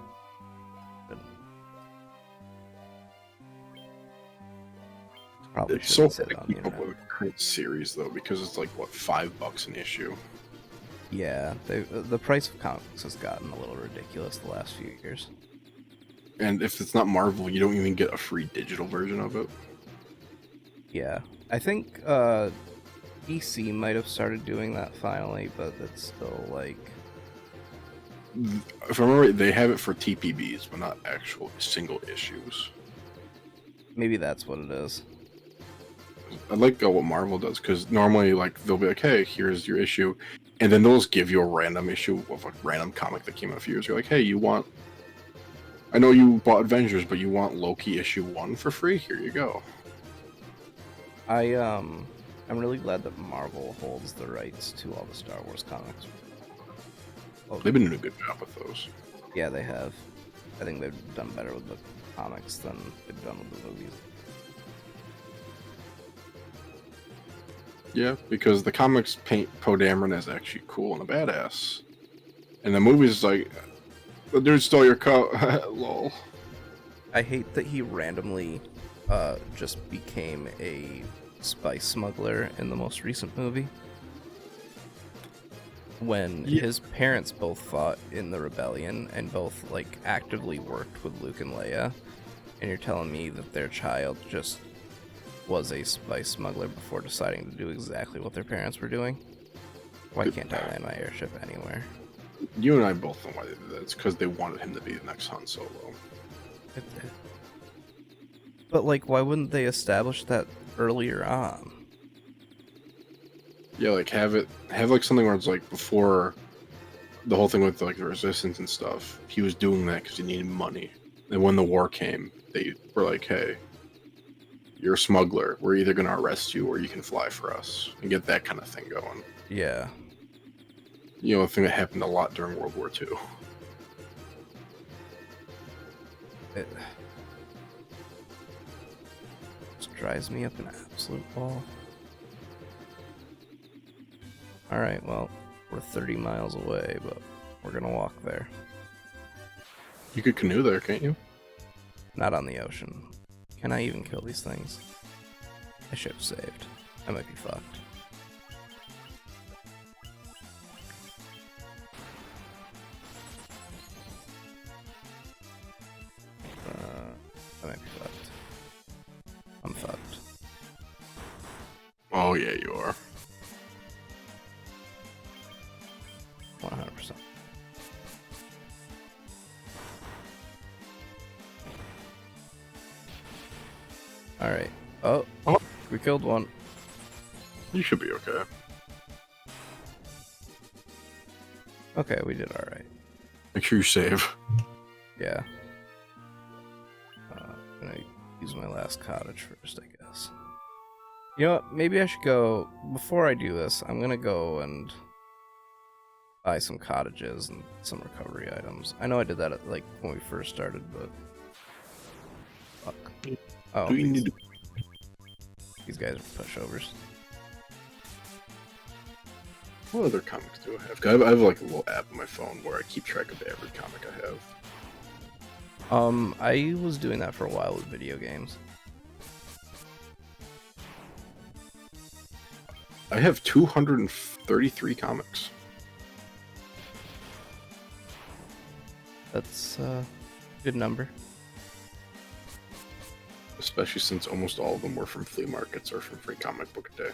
Probably It's so shouldn't say hard it to on the keep up internet. with the current series though, because it's like what, $5 an issue. Yeah, the price of comics has gotten a little ridiculous the last few years. And if it's not Marvel, you don't even get a free digital version of it. Yeah, I think DC might have started doing that finally, but it's still like, If I remember right, they have it for TPBs, but not actual single issues. maybe that's what it is. I like what Marvel does, because normally like they'll be like, "Hey, here's your issue," and then they'll just give you a random issue of a random comic that came out a few years ago. Like, "Hey, you want? I know you bought Avengers, but you want Loki issue 1 for free? Here you go." I'm really glad that Marvel holds the rights to all the Star Wars comics. Oh, They've been doing a good job with those. yeah, they have. I think they've done better with the comics than they've done with the movies. Yeah, because the comics paint Poe Dameron as actually cool and a badass, and the movies like, "The dude stole your coat." Lol. I hate that he randomly just became a spice smuggler in the most recent movie. When Yeah. his parents both fought in the rebellion and both like actively worked with Luke and Leia, and you're telling me that their child just was a spice smuggler before deciding to do exactly what their parents were doing? Why can't I land my airship anywhere? You and I both know why they did that. It's because they wanted him to be the next Han Solo. But like, why wouldn't they establish that earlier on? Yeah, like have like something where it's like before the whole thing with like the resistance and stuff. He was doing that because he needed money. And when the war came, they were like, "Hey, you're a smuggler. We're either gonna arrest you or you can fly for us," and get that kind of thing going. Yeah. You know, a thing that happened a lot during World War II. It just drives me up an absolute wall. Alright, well, we're 30 miles away, but we're gonna walk there. You could canoe there, can't you? Not on the ocean. Can I even kill these things? I should have saved. I might be fucked. I might be fucked. I'm fucked. Oh yeah, you are. 100%. Alright. Oh, we killed one. You should be okay. Okay, we did alright. Make sure you save. Yeah. I'm gonna use my last cottage first, I guess. You know what? Maybe I should go... Before I do this, I'm gonna go and buy some cottages and some recovery items. I know I did that at, like, when we first started, but... Fuck. Oh, Do you need to... these guys are pushovers. What other comics do I have? 'Cause I have like a little app on my phone where I keep track of every comic I have. I was doing that for a while with video games. I have 233 comics. That's a good number. Especially since almost all of them were from flea markets or from Free Comic Book Day.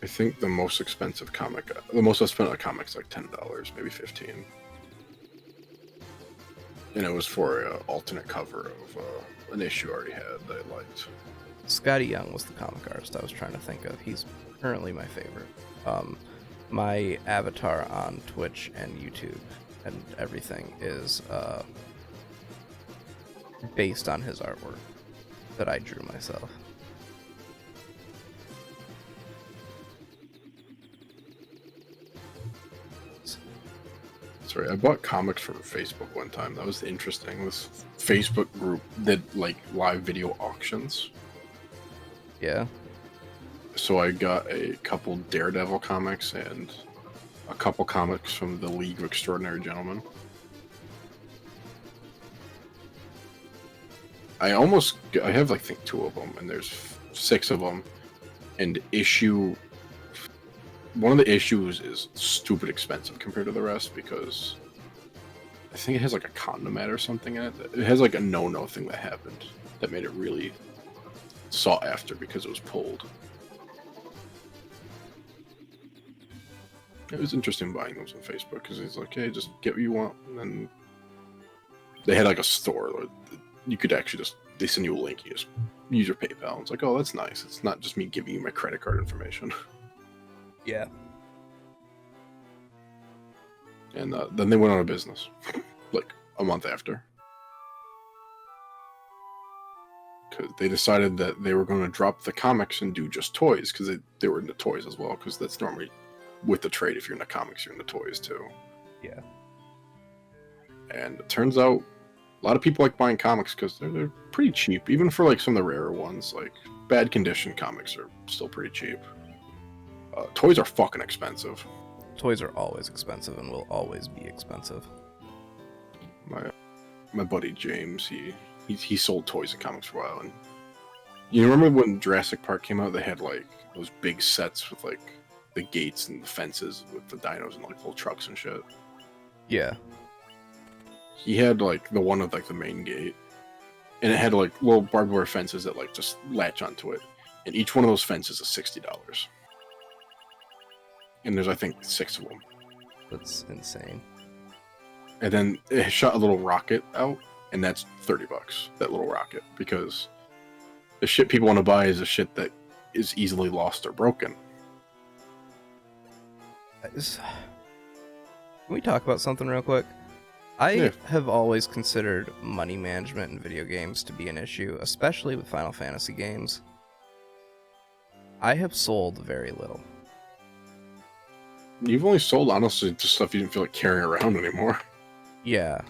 I think the most expensive comic, the most I spent on a comic is like $10, maybe $15. And it was for an alternate cover of an issue I already had that I liked. Scotty Young was the comic artist I was trying to think of. He's currently my favorite. My avatar on Twitch and YouTube and everything is based on his artwork that I drew myself. Sorry, I bought comics from Facebook one time. That was interesting. This Facebook group did like live video auctions. Yeah. So I got a couple Daredevil comics and a couple comics from the League of Extraordinary Gentlemen. I have like, I think 2 of them, and there's 6 of them, and one of the issues is stupid expensive compared to the rest because I think it has like a condom ad or something in it. It has like a no thing that happened that made it really sought after because it was pulled. It was interesting buying those on Facebook because it's like, hey, just get what you want. And then they had like a store where you could actually they send you a link, you just use your PayPal. It's like, oh, that's nice. It's not just me giving you my credit card information. Yeah. And then they went out of business, like a month after. Because they decided that they were going to drop the comics and do just toys, because they were into toys as well, because that's normally with the trade. If you're into comics, you're into toys too. Yeah. And it turns out a lot of people like buying comics because they're pretty cheap, even for like some of the rarer ones. Like bad condition comics are still pretty cheap. Toys are fucking expensive. Toys are always expensive and will always be expensive. My buddy James, he sold toys and comics for a while, and you remember when Jurassic Park came out? They had like those big sets with like the gates and the fences with the dinos and like little trucks and shit. Yeah. He had like the one with like the main gate, and it had like little barbed wire fences that like just latch onto it, and each one of those fences is $60. And there's, I think, 6 of them. That's insane. And then it shot a little rocket out, and that's $30. That little rocket, because the shit people want to buy is the shit that is easily lost or broken. Can we talk about something real quick? I have always considered money management in video games to be an issue, especially with Final Fantasy games. I have sold very little. You've only sold, honestly, to stuff you didn't feel like carrying around anymore. Yeah.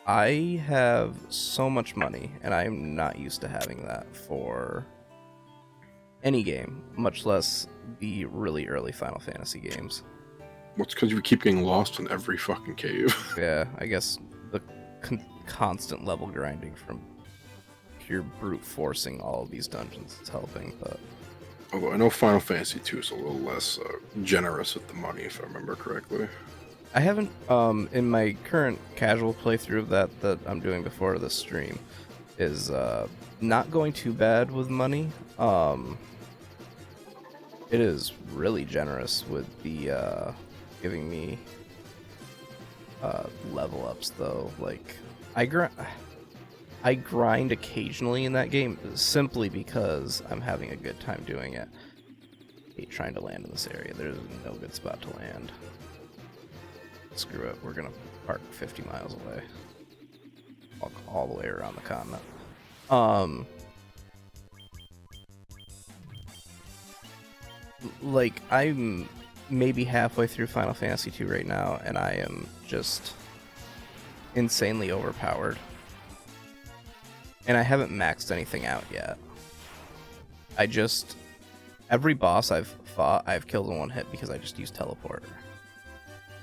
I have so much money, and I'm not used to having that for any game, much less the really early Final Fantasy games. Well, it's because you keep getting lost in every fucking cave. Yeah, I guess the constant level grinding from pure brute forcing all of these dungeons is helping, but... Although I know Final Fantasy 2 is a little less generous with the money, if I remember correctly. I haven't, in my current casual playthrough of that I'm doing before this stream, is not going too bad with money. It is really generous with the giving me level ups, though. Like, I grind occasionally in that game simply because I'm having a good time doing it. I hate trying to land in this area. There's no good spot to land. Screw it. We're gonna park 50 miles away. Walk all the way around the continent. Like, I'm maybe halfway through Final Fantasy 2 right now, and I am just insanely overpowered. And I haven't maxed anything out yet. Every boss I've fought, I've killed in one hit because I just use teleport.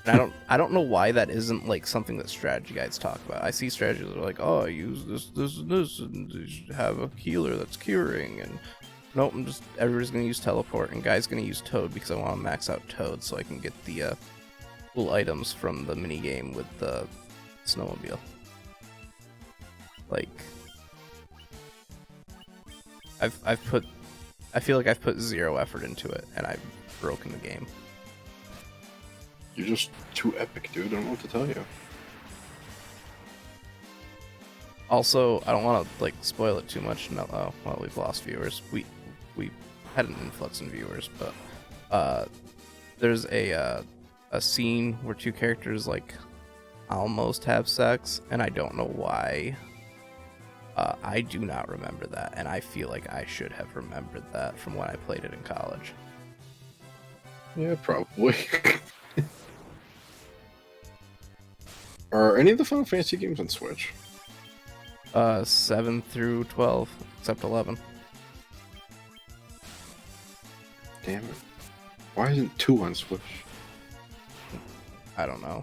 And I don't know why that isn't like something that strategy guides talk about. I see strategies that are like, oh, use this, and you have a healer that's curing, and nope, everybody's gonna use teleport, and guy's gonna use Toad because I want to max out Toad so I can get the cool items from the mini game with the snowmobile. Like, I feel like I've put 0 effort into it, and I've broken the game. You're just too epic, dude. I don't know what to tell you. Also, I don't want to like spoil it too much. No, well, we've lost viewers. We had an influx in viewers, but there's a scene where 2 characters like almost have sex, and I don't know why. I do not remember that, and I feel like I should have remembered that from when I played it in college. Yeah, probably. Are any of the Final Fantasy games on Switch? 7 through 12, except 11. Damn it. Why isn't 2 on Switch? I don't know.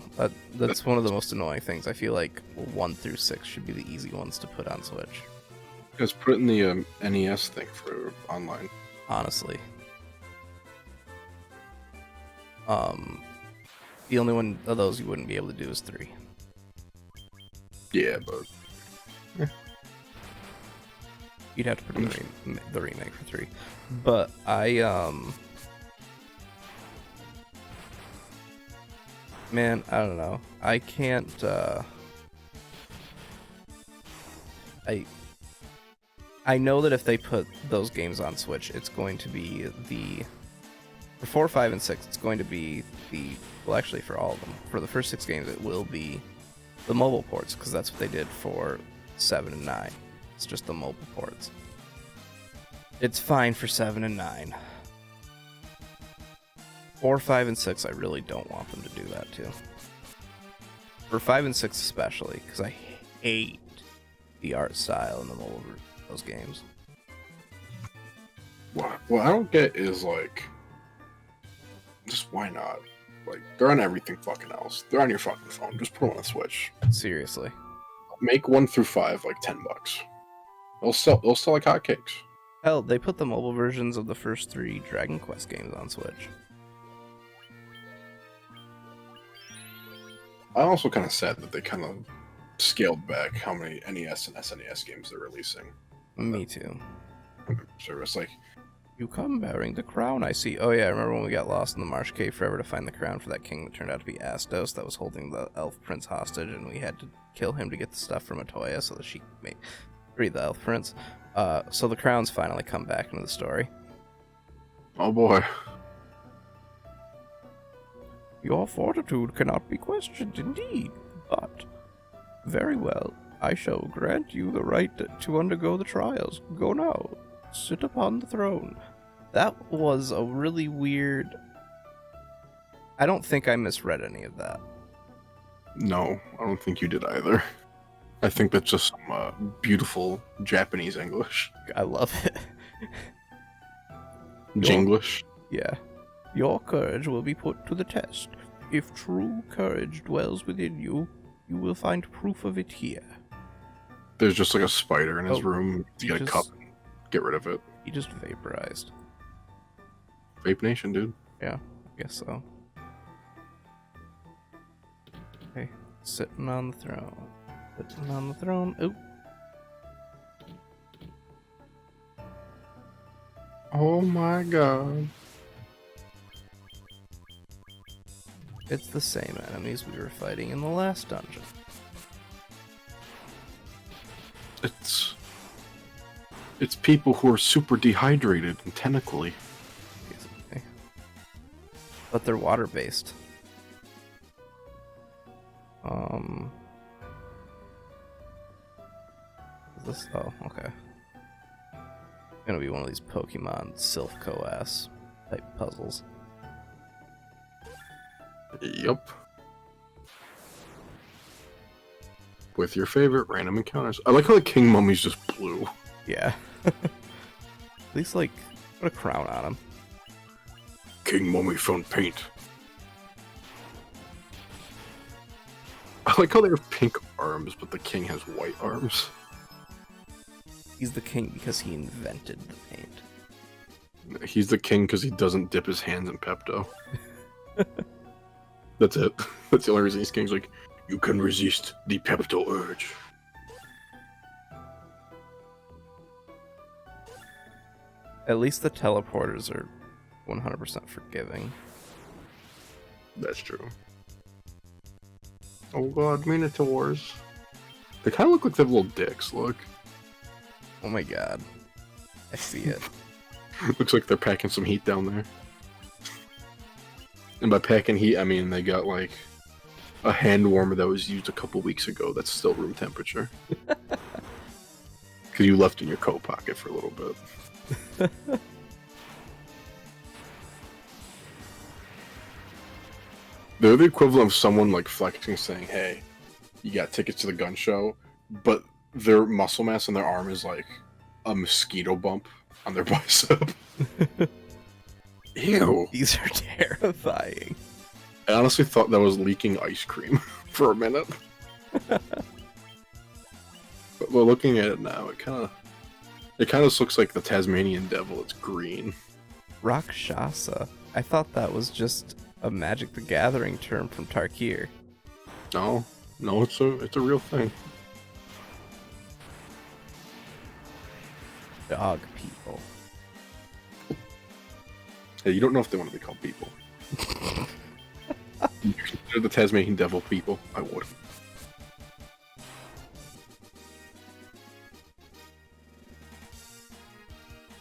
That's one of the most annoying things. I feel like 1 through 6 should be the easy ones to put on Switch. Just put it in the NES thing for online. Honestly. The only one of those you wouldn't be able to do is 3. Yeah, but You'd have to put in the remake for 3. But man, I don't know. I can't, I know that if they put those games on Switch, it's going to be for 4, 5, and 6, it's going to be well, actually for all of them. For the first 6 games, it will be the mobile ports, because that's what they did for 7 and 9. It's just the mobile ports. It's fine for 7 and 9. 4, 5, and 6, I really don't want them to do that too. For 5 and 6 especially, because I hate the art style in the mobile those games. what I don't get is, like, just why not? Like, they're on everything fucking else. They're on your fucking phone. Just put them on the Switch. Seriously. Make 1 through 5 like $10. They'll sell like hotcakes. Hell, they put the mobile versions of the first 3 Dragon Quest games on Switch. I'm also kind of sad that they kind of scaled back how many NES and SNES games they're releasing. Me too. Service, like, You come bearing the crown, I see. Oh yeah, I remember when we got lost in the Marsh Cave forever to find the crown for that king that turned out to be Astos that was holding the elf prince hostage, and we had to kill him to get the stuff from Atoya so that she could free the elf prince. So the crown's finally come back into the story. oh boy. Your fortitude cannot be questioned, indeed, but very well. I shall grant you the right to undergo the trials. Go now. Sit upon the throne. That was a really weird... I don't think I misread any of that. No, I don't think you did either. I think that's just some beautiful Japanese English. I love it. Jinglish. Yeah. Your courage will be put to the test. If true courage dwells within you, you will find proof of it here. There's just like a spider in his Oh, room. You get a cup and get rid of it. He just vaporized. Vape Nation, dude. Yeah, I guess so. Okay, sitting on the throne. Sitting on the throne. Oop. Oh my god. It's the same enemies we were fighting in the last dungeon. It's people who are super dehydrated and tentacly. Basically. But they're water-based. Is this? Oh, okay. It's gonna be one of these Pokemon Silph-Co-ass type puzzles. Yup. With your favorite random encounters. I like how the king mummy's just blue. Yeah. At least, like, put a crown on him. King mummy found paint. I like how they have pink arms, but the king has white arms. He's the king because he invented the paint. He's the king because he doesn't dip his hands in Pepto. That's it. That's the only reason he's king. He's like, you can resist the Pepto urge. At least the teleporters are 100% forgiving. That's true. Oh god, Minotaurs. They kind of look like they have little dicks, look. Oh my god. I see it. Looks like they're packing some heat down there. And by packing heat, I mean they got like a hand warmer that was used a couple weeks ago that's still room temperature. Because you left in your coat pocket for a little bit. They're the equivalent of someone like flexing saying, hey, you got tickets to the gun show, but their muscle mass in their arm is like a mosquito bump on their bicep. Ew. These are terrifying. I honestly thought that was leaking ice cream for a minute. But we're looking at it now. It kind of looks like the Tasmanian devil. It's green. Rakshasa. I thought that was just a Magic the Gathering term from Tarkir. No, it's a real thing. Dog people. Hey, you don't know if they want to be called people. You consider the Tasmanian devil people? I would.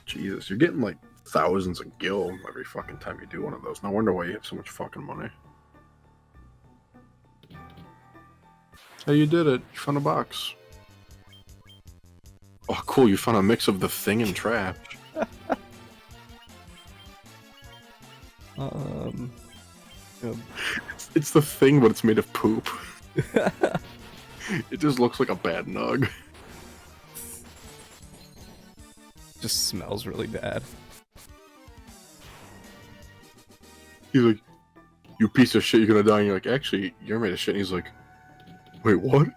Jesus, you're getting like thousands of gil every fucking time you do one of those. No wonder why you have so much fucking money. Hey, you did it. You found a box. Oh, cool. You found a mix of the thing and trash. It's the thing, but it's made of poop. It just looks like a bad nug. Just smells really bad. He's like, you piece of shit, you're gonna die. And you're like, actually, you're made of shit. And he's like, wait, what?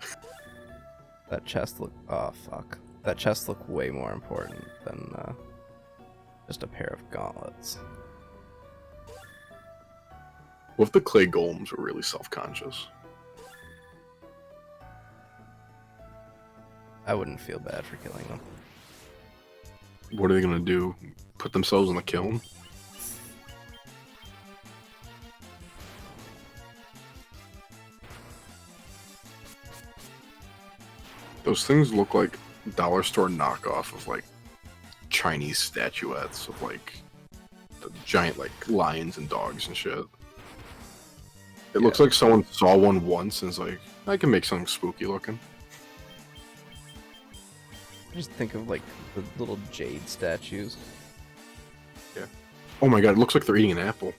That chest look. Oh fuck. That chest look way more important than just a pair of gauntlets. What if the clay golems were really self-conscious? I wouldn't feel bad for killing them. What are they gonna do? Put themselves in the kiln? Those things look like dollar store knockoff of like Chinese statuettes of like the giant like lions and dogs and shit. It looks like someone saw one once and is like, I can make something spooky looking. Just think of like the little jade statues. Yeah. Oh my god, it looks like they're eating an apple.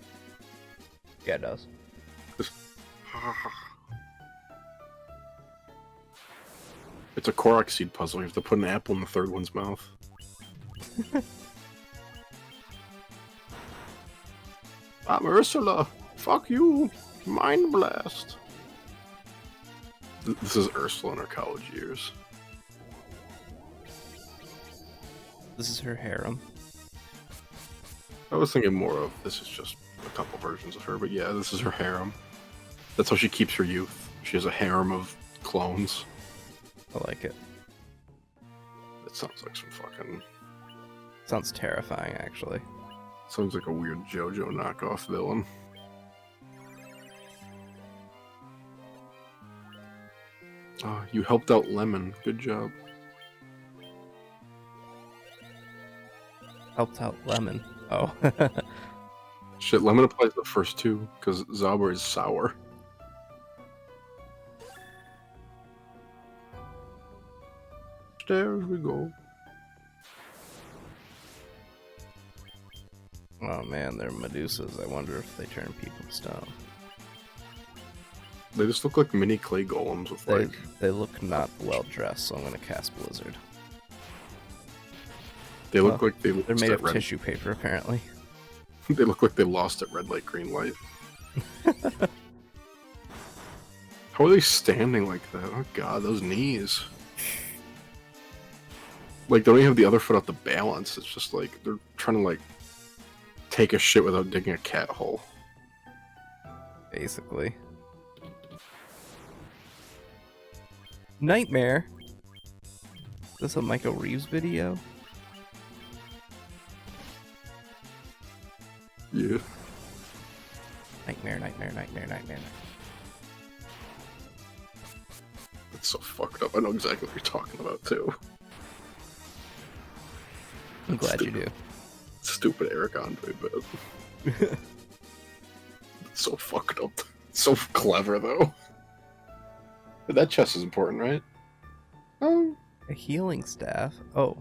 Yeah, it does. It's a Korok seed puzzle. You have to put an apple in the third one's mouth. I'm Ursula. Fuck you. Mind blast. This is Ursula in her college years. This is her harem. I was thinking more of this is just a couple versions of her, but yeah, this is her harem. That's how she keeps her youth. She has a harem of clones. I like it. That sounds like some fucking... Sounds terrifying, actually. Sounds like a weird JoJo knockoff villain. Oh, you helped out Lemon. Good job. Helped out Lemon. Oh. Shit, Lemon applies the first two, because Zauber is sour. There we go. Oh man, they're Medusas. I wonder if they turn people to stone. They just look like mini clay golems with like... They look not well dressed, so I'm gonna cast Blizzard. They look like they They're made of tissue paper, apparently. They look like they lost at red light, green light. How are they standing like that? Oh god, those knees. Like, they don't even have the other foot off the balance. It's just like, they're trying to like, take a shit without digging a cat hole. Basically. Nightmare? Is this a Michael Reeves video? Yeah. Nightmare, nightmare, nightmare, nightmare. That's so fucked up. I know exactly what you're talking about, too. I'm glad you do. Stupid Eric Andre, but... It's so fucked up. It's so clever, though. That chest is important, right? Oh. A healing staff? Oh.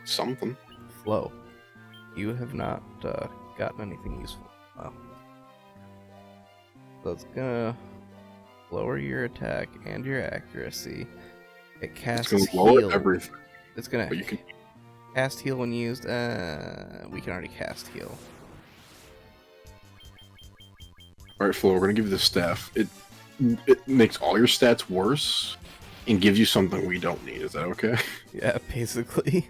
Something. Flow. You have not gotten anything useful. Oh. So it's gonna lower your attack and your accuracy. It casts it's gonna lower heal. everything. It's gonna But you can... cast heal when used. We can already cast heal. Alright, Flo, we're gonna give you the staff. It makes all your stats worse and gives you something we don't need. Is that okay? Yeah, basically.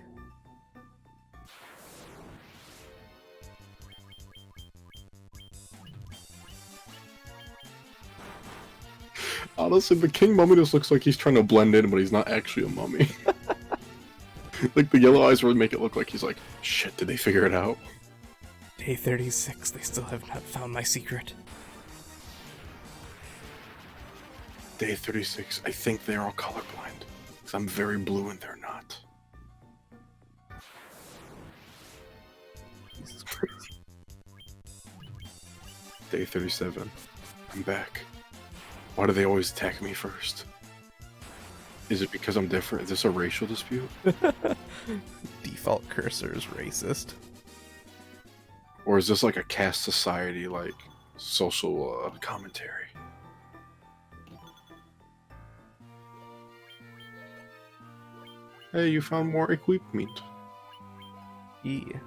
Honestly, the king mummy just looks like he's trying to blend in, but he's not actually a mummy. Like, the yellow eyes really make it look like he's like, shit, did they figure it out? Day 36, they still have not found my secret. Day 36, I think they're all colorblind. Because I'm very blue and they're not. Jesus Christ. Day 37, I'm back. Why do they always attack me first? Is it because I'm different? Is this a racial dispute? Default cursor is racist. Or is this like a caste society, like, social commentary? Hey, you found more equipment. Yeah.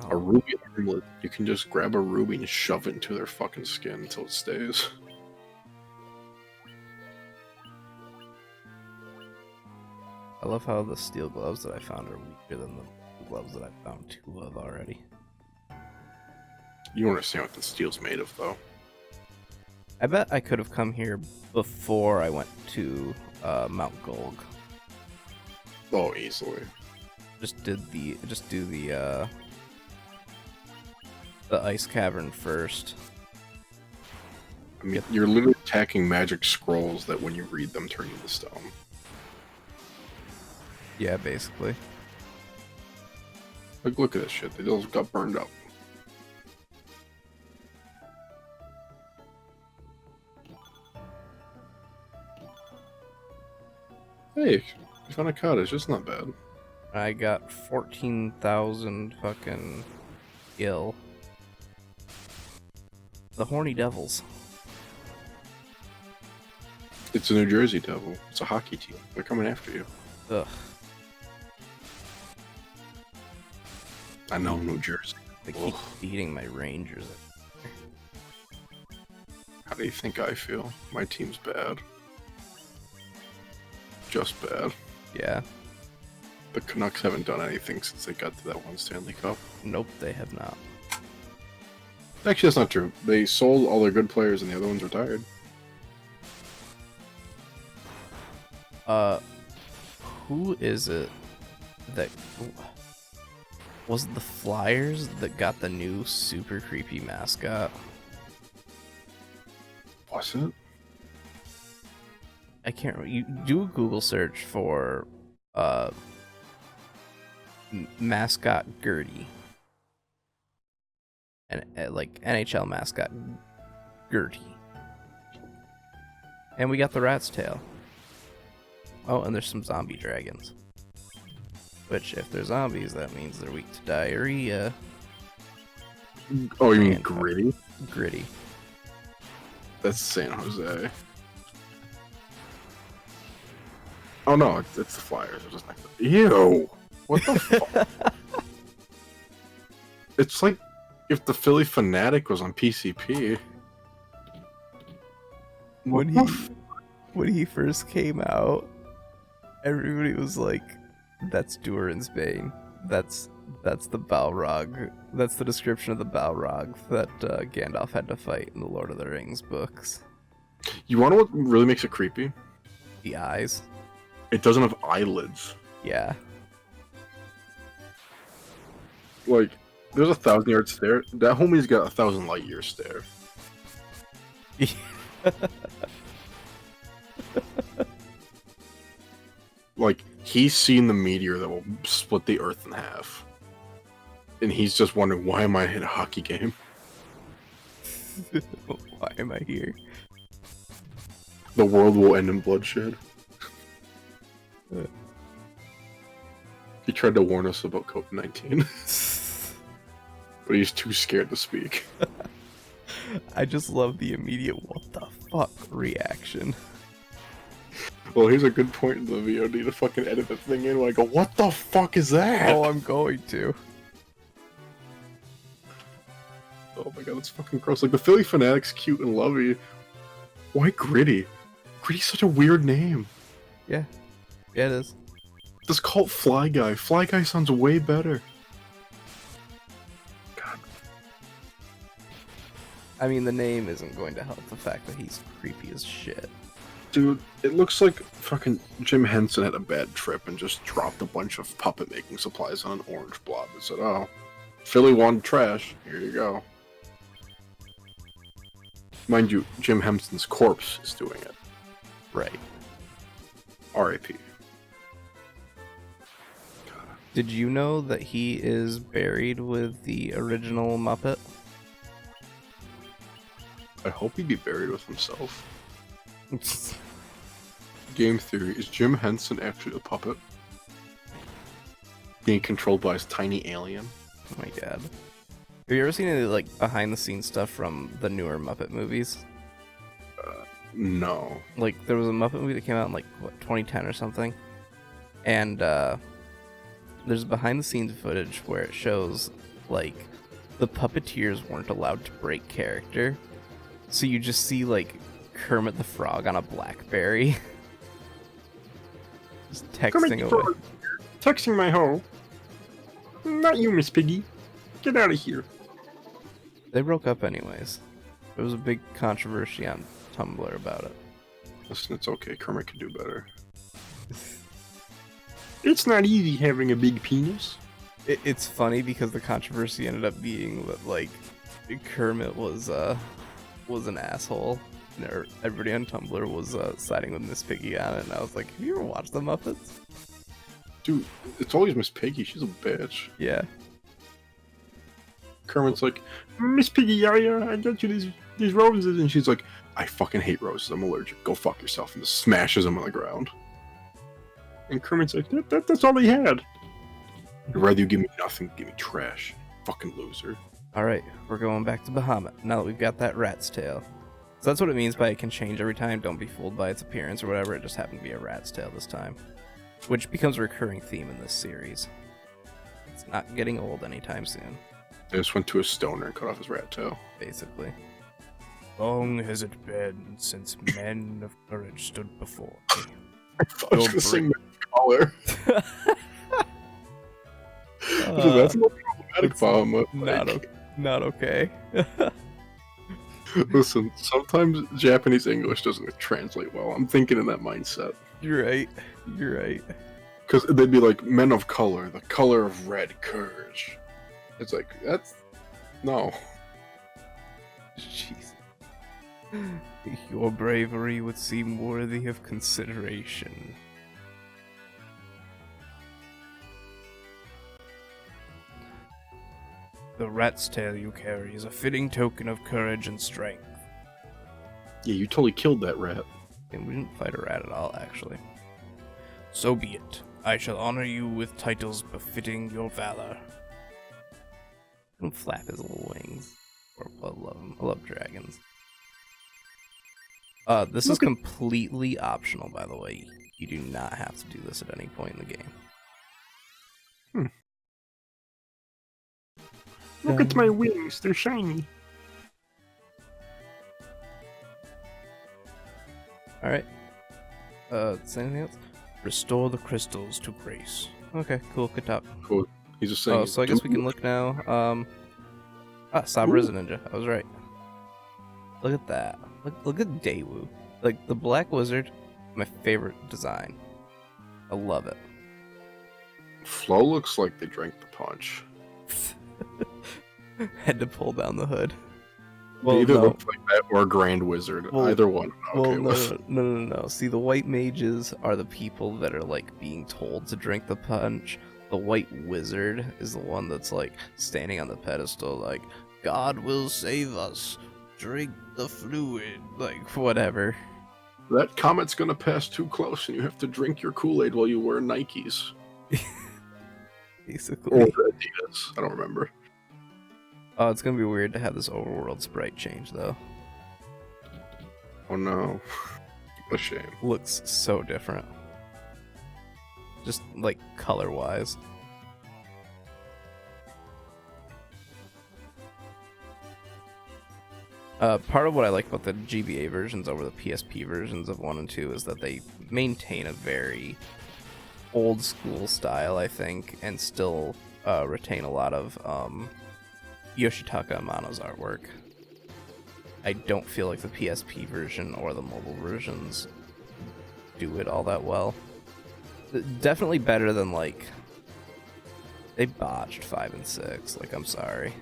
A ruby armlet. You can just grab a ruby and shove it into their fucking skin until it stays. I love how the steel gloves that I found are weaker than the gloves that I found 2 of already. You don't understand what the steel's made of, though. I bet I could have come here before I went to Mount Golg. Oh, easily. Just do the ice cavern first. I mean, you're literally attacking magic scrolls that when you read them turn into stone. Yeah, basically. Like, look at this shit. They just got burned up. Hey, you found a cottage. It's not bad. I got 14,000 fucking gil. The Horny Devils. It's a New Jersey Devil. It's a hockey team. They're coming after you. Ugh. I know, New Jersey. They keep beating my Rangers. How do you think I feel? My team's bad. Just bad. Yeah. The Canucks haven't done anything since they got to that one Stanley Cup. Nope, they have not. Actually, that's not true. They sold all their good players and the other ones retired. Who is it that... Was it the Flyers that got the new super creepy mascot? Was it? I can't remember. You do a Google search for mascot Gertie. And like NHL mascot Gertie. And we got the rat's tail. Oh, and there's some zombie dragons. Which, if they're zombies, that means they're weak to diarrhea. Oh, you mean And Gritty? Gritty. That's San Jose. Oh no, it's the Flyers. It's just like, ew! What the fuck? It's like if the Philly Fanatic was on PCP. When he first came out, everybody was like, "That's Durin's Bane. That's the Balrog. That's the description of the Balrog that Gandalf had to fight in the Lord of the Rings books." You wanna know what really makes it creepy? The eyes. It doesn't have eyelids. Yeah. Like, there's 1,000-yard stare. That homie's got 1,000 light year stare. Like, he's seen the meteor that will split the Earth in half. And he's just wondering, why am I in a hockey game? Why am I here? The world will end in bloodshed. He tried to warn us about COVID-19. But he's too scared to speak. I just love the immediate "what the fuck" reaction. Well, here's a good point in the VOD to fucking edit the thing in when I go, what the fuck is that? Oh, I'm going to. Oh my god, that's fucking gross. Like, the Philly Fanatic's cute and lovey. Why Gritty? Gritty's such a weird name. Yeah. Yeah, it is. Just call it Fly Guy. Fly Guy sounds way better. God. I mean, the name isn't going to help the fact that he's creepy as shit. Dude, it looks like fucking Jim Henson had a bad trip and just dropped a bunch of puppet making supplies on an orange blob and said, oh, Philly wanted trash. Here you go. Mind you, Jim Henson's corpse is doing it. Right. R.I.P. Did you know that he is buried with the original Muppet? I hope he'd be buried with himself. Game theory, is Jim Henson actually a puppet? Being controlled by his tiny alien? Oh my god. Have you ever seen any, like, behind-the-scenes stuff from the newer Muppet movies? No. Like, there was a Muppet movie that came out in, like, what, 2010 or something? And, there's behind-the-scenes footage where it shows, like, the puppeteers weren't allowed to break character. So you just see, like, Kermit the Frog on a BlackBerry. Just texting away. Texting my hoe. Not you, Miss Piggy. Get out of here. They broke up anyways. There was a big controversy on Tumblr about it. Listen, it's okay. Kermit can do better. It's not easy having a big penis. It's funny because the controversy ended up being that, like, Kermit was an asshole. And everybody on Tumblr was siding with Miss Piggy on it, and I was like, have you ever watched the Muppets? Dude, it's always Miss Piggy. She's a bitch. Yeah. Kermit's like, Miss Piggy, I got you these roses. and she's like, I fucking hate roses. I'm allergic. Go fuck yourself. And just smashes them on the ground. And Kermit's like, that's all he had. I'd rather you give me nothing, give me trash. Fucking loser. Alright, we're going back to Bahamut, now that we've got that rat's tail. So that's what it means by it can change every time. Don't be fooled by its appearance or whatever. It just happened to be a rat's tail this time. Which becomes a recurring theme in this series. It's not getting old anytime soon, I just went to a stoner and cut off his rat tail. basically. Long has it been since men of courage stood before me. I thought I was gonna sing the color. Uh, That's not problematic, it's Bahamut. not okay. Listen, sometimes Japanese English doesn't translate well. I'm thinking in that mindset. You're right. Because they'd be like, men of color, the color of red courage. It's like, that's... No. Jeez. Your bravery would seem worthy of consideration. The rat's tail you carry is a fitting token of courage and strength. Yeah, you totally killed that rat. And we didn't fight a rat at all, actually. So be it. I shall honor you with titles befitting your valor. Don't flap his little wings. I love him. I love dragons. This is completely optional, by the way. You do not have to do this at any point in the game. Look at my wings, they're shiny. Alright. Is there anything else? Restore the crystals to grace. Okay, cool, good top. Cool. He's just saying... Oh, so I guess we can look now. Sabra is a ninja. I was right. Look at that. Look at Daewoo. Like, the Black Wizard, my favorite design. I love it. Flo looks like they drank the punch. Had to pull down the hood. They either look like that or Grand Wizard. Well, Either one. I'm okay with. No. See, the white mages are the people that are, like, being told to drink the punch. The white wizard is the one that's, like, standing on the pedestal, like, God will save us. Drink the fluid. Like, whatever. That comet's gonna pass too close and you have to drink your Kool-Aid while you wear Nikes. Basically. Or Adidas. I don't remember. Oh, it's gonna be weird to have this overworld sprite change, though. Oh no. What a shame. Looks so different. Just, like, color-wise. Part of what I like about the GBA versions over the PSP versions of 1 and 2 is that they maintain a very old school style, I think, and still retain a lot of Yoshitaka Amano's artwork. I don't feel like the PSP version or the mobile versions do it all that well. Definitely better than, like, they botched 5 and 6. Like, I'm sorry.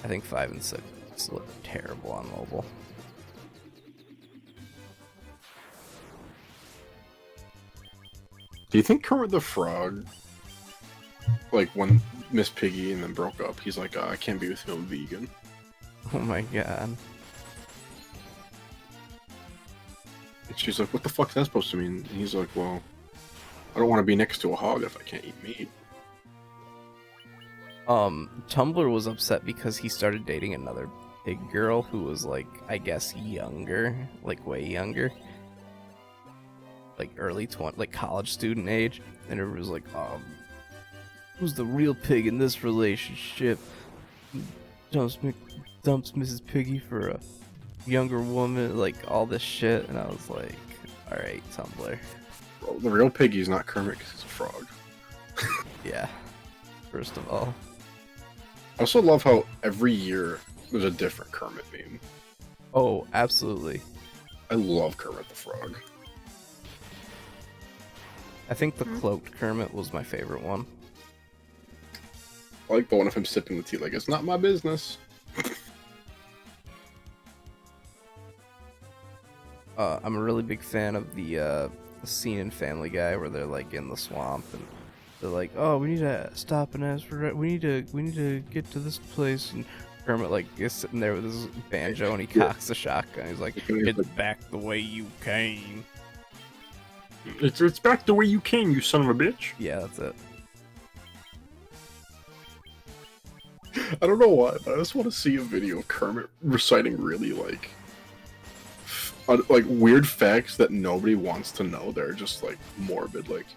I think 5 and 6 look terrible on mobile. Do you think Kermit the Frog, like when Miss Piggy and then broke up, he's like, I can't be with you, I'm vegan. Oh my god. And she's like, what the fuck is that supposed to mean? And he's like, well, I don't want to be next to a hog if I can't eat meat. Tumblr was upset because he started dating another pig girl who was, like, I guess younger, like way younger. Like early 20, like college student age. And everybody was like, who's the real pig in this relationship? Dumps Mrs. Piggy for a younger woman, like all this shit. And I was like, alright, Tumblr. Bro, the real piggy's not Kermit because he's a frog. Yeah, first of all. I also love how every year there's a different Kermit meme. Oh, absolutely. I love Kermit the Frog. I think the cloaked Kermit was my favorite one. I like the one of him sipping the tea like, it's not my business. I'm a really big fan of the scene in Family Guy where they're like in the swamp and they're like, "Oh, we need to stop and ask for. We need to get to this place." And Kermit like is sitting there with his banjo and he cocks the shotgun. He's like, "It's back the way you came." It's back the way you came, you son of a bitch. Yeah, that's it. I don't know why, but I just want to see a video of Kermit reciting really like weird facts that nobody wants to know. They're just like morbid, like.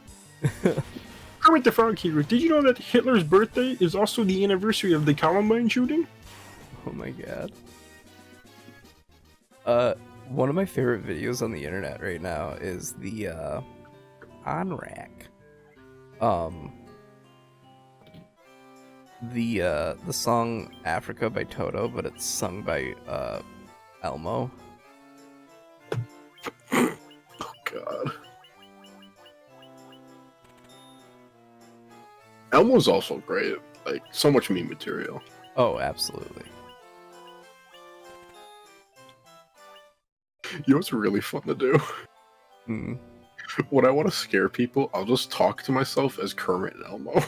Kermit the Frog here. Did you know that Hitler's birthday is also the anniversary of the Columbine shooting? Oh my god. One of my favorite videos on the internet right now is the OnRack. The song Africa by Toto, but it's sung by Elmo. Oh god. Elmo's also great. Like, so much meme material. Oh, absolutely. You know what's really fun to do? Mm. When I want to scare people, I'll just talk to myself as Kermit and Elmo.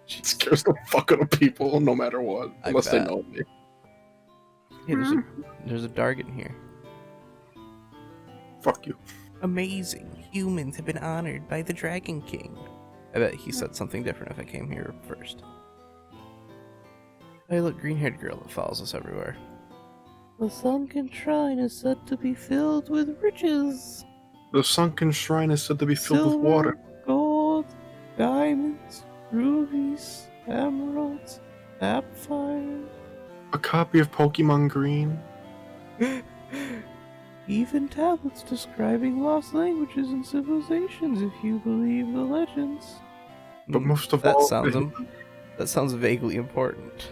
It scares the fuck out of people, no matter what. Unless they know me. Hey, there's a Dargon here. Fuck you. Amazing. Humans have been honored by the Dragon King. I bet he said something different if I came here first. Hey, look, green-haired girl that follows us everywhere. The sunken shrine is said to be filled with riches. The sunken shrine is said to be filled with water. Gold, diamonds, rubies, emeralds, sapphire. A copy of Pokemon Green. Even tablets describing lost languages and civilizations, if you believe the legends. But most of that all, that sounds vaguely important.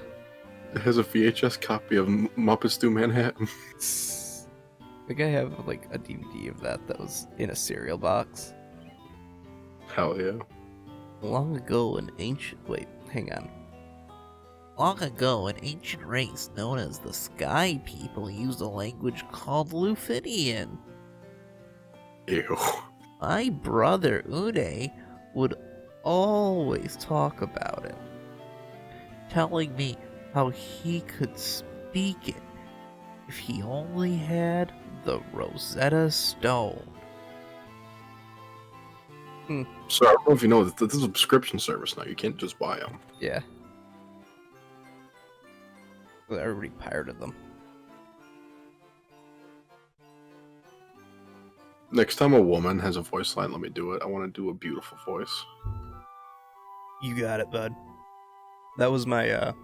It has a VHS copy of Muppets Do Manhattan. I think I have like a DVD of that was in a cereal box. Hell yeah. Long ago, an ancient race known as the Sky People used a language called Lufinian. Ew. My brother Uday would always talk about it, telling me how he could speak it if he only had the Rosetta Stone. So I don't know if you know that this is a subscription service now. You can't just buy them. Yeah. Everybody pirated them. Next time a woman has a voice line, let me do it. I want to do a beautiful voice. You got it, bud. That was my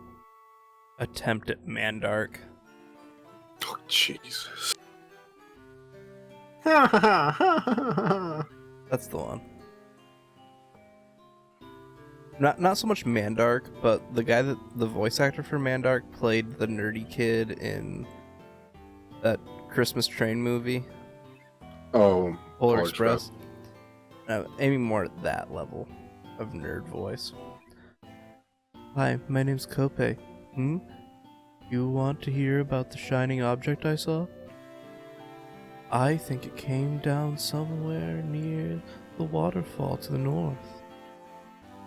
attempt at Mandark. Jesus. That's the one. Not so much Mandark, but the guy the voice actor for Mandark played the nerdy kid in that Christmas Train movie, Oh, Polar Express. Aiming more at that level of nerd voice. Hi, my name's Kope. You want to hear about the shining object I saw? I think it came down somewhere near the waterfall to the north.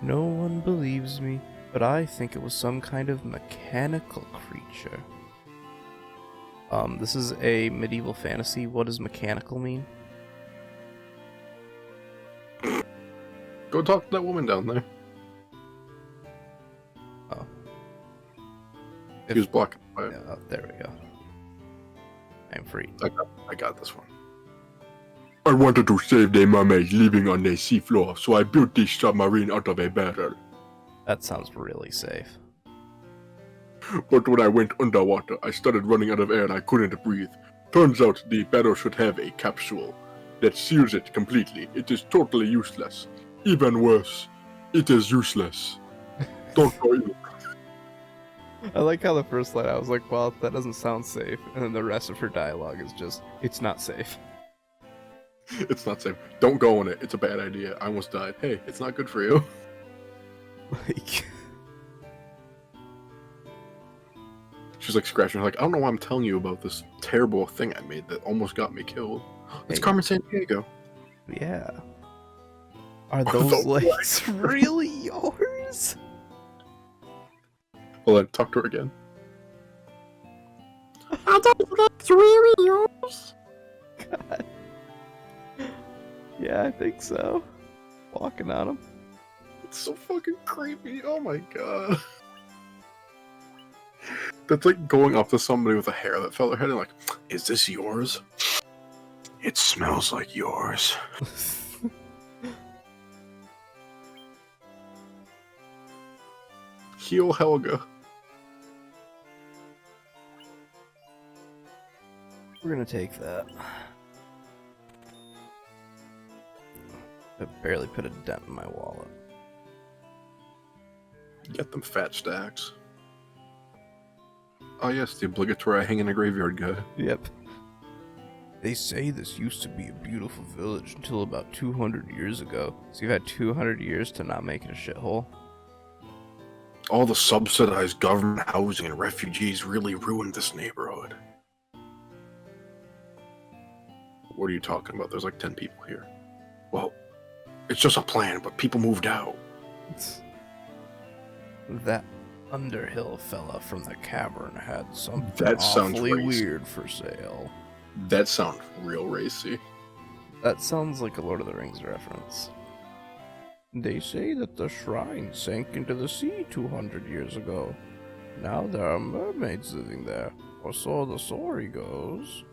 No one believes me, but I think it was some kind of mechanical creature. This is a medieval fantasy. What does mechanical mean? Go talk to that woman down there. Oh. He was blocking. Yeah, oh, there we go. I'm free. I got this one. I wanted to save the mermaids living on the seafloor, so I built this submarine out of a barrel. That sounds really safe. But when I went underwater, I started running out of air and I couldn't breathe. Turns out the barrel should have a capsule that seals it completely. It is totally useless. Even worse, it is useless. Don't go in. I like how the first line I was like, well, that doesn't sound safe. And then the rest of her dialogue is just, it's not safe. It's not safe. Don't go in it. It's a bad idea. I almost died. Hey, it's not good for you. Like, She's like scratching her like, I don't know why I'm telling you about this terrible thing I made that almost got me killed. It's Hey. Carmen Sandiego. yeah. Are those legs really yours? Well then, talk to her again. Are those legs really yours? God. Yeah, I think so. Walking on them. It's so fucking creepy. Oh my god. That's like going up to somebody with a hair that fell their head and like, is this yours? It smells like yours. Heal Helga. We're gonna take that. I barely put a dent in my wallet. Get them fat stacks. Oh yes, the obligatory hang in a graveyard guy. Yep. They say this used to be a beautiful village until about 200 years ago. So you've had 200 years to not make it a shithole? All the subsidized government housing and refugees really ruined this neighborhood. What are you talking about? There's like 10 people here. Well, it's just a plan, but people moved out. That Underhill fella from the cavern had something That sounds awfully racist. weird for sale. That sounds real racy. That sounds like a Lord of the Rings reference. They say that the shrine sank into the sea 200 years ago. Now there are mermaids living there, or so the story goes.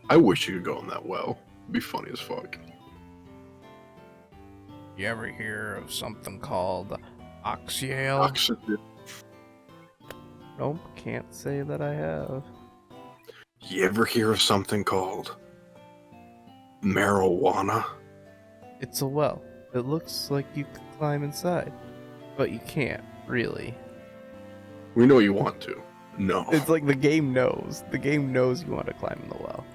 I wish you could go in that well. It'd be funny as fuck. You ever hear of something called Oxyale? Oxygen. Nope, can't say that I have. You ever hear of something called marijuana? It's a well. It looks like you could climb inside, but you can't, really. We know you want to. No. It's like the game knows. The game knows you want to climb in the well.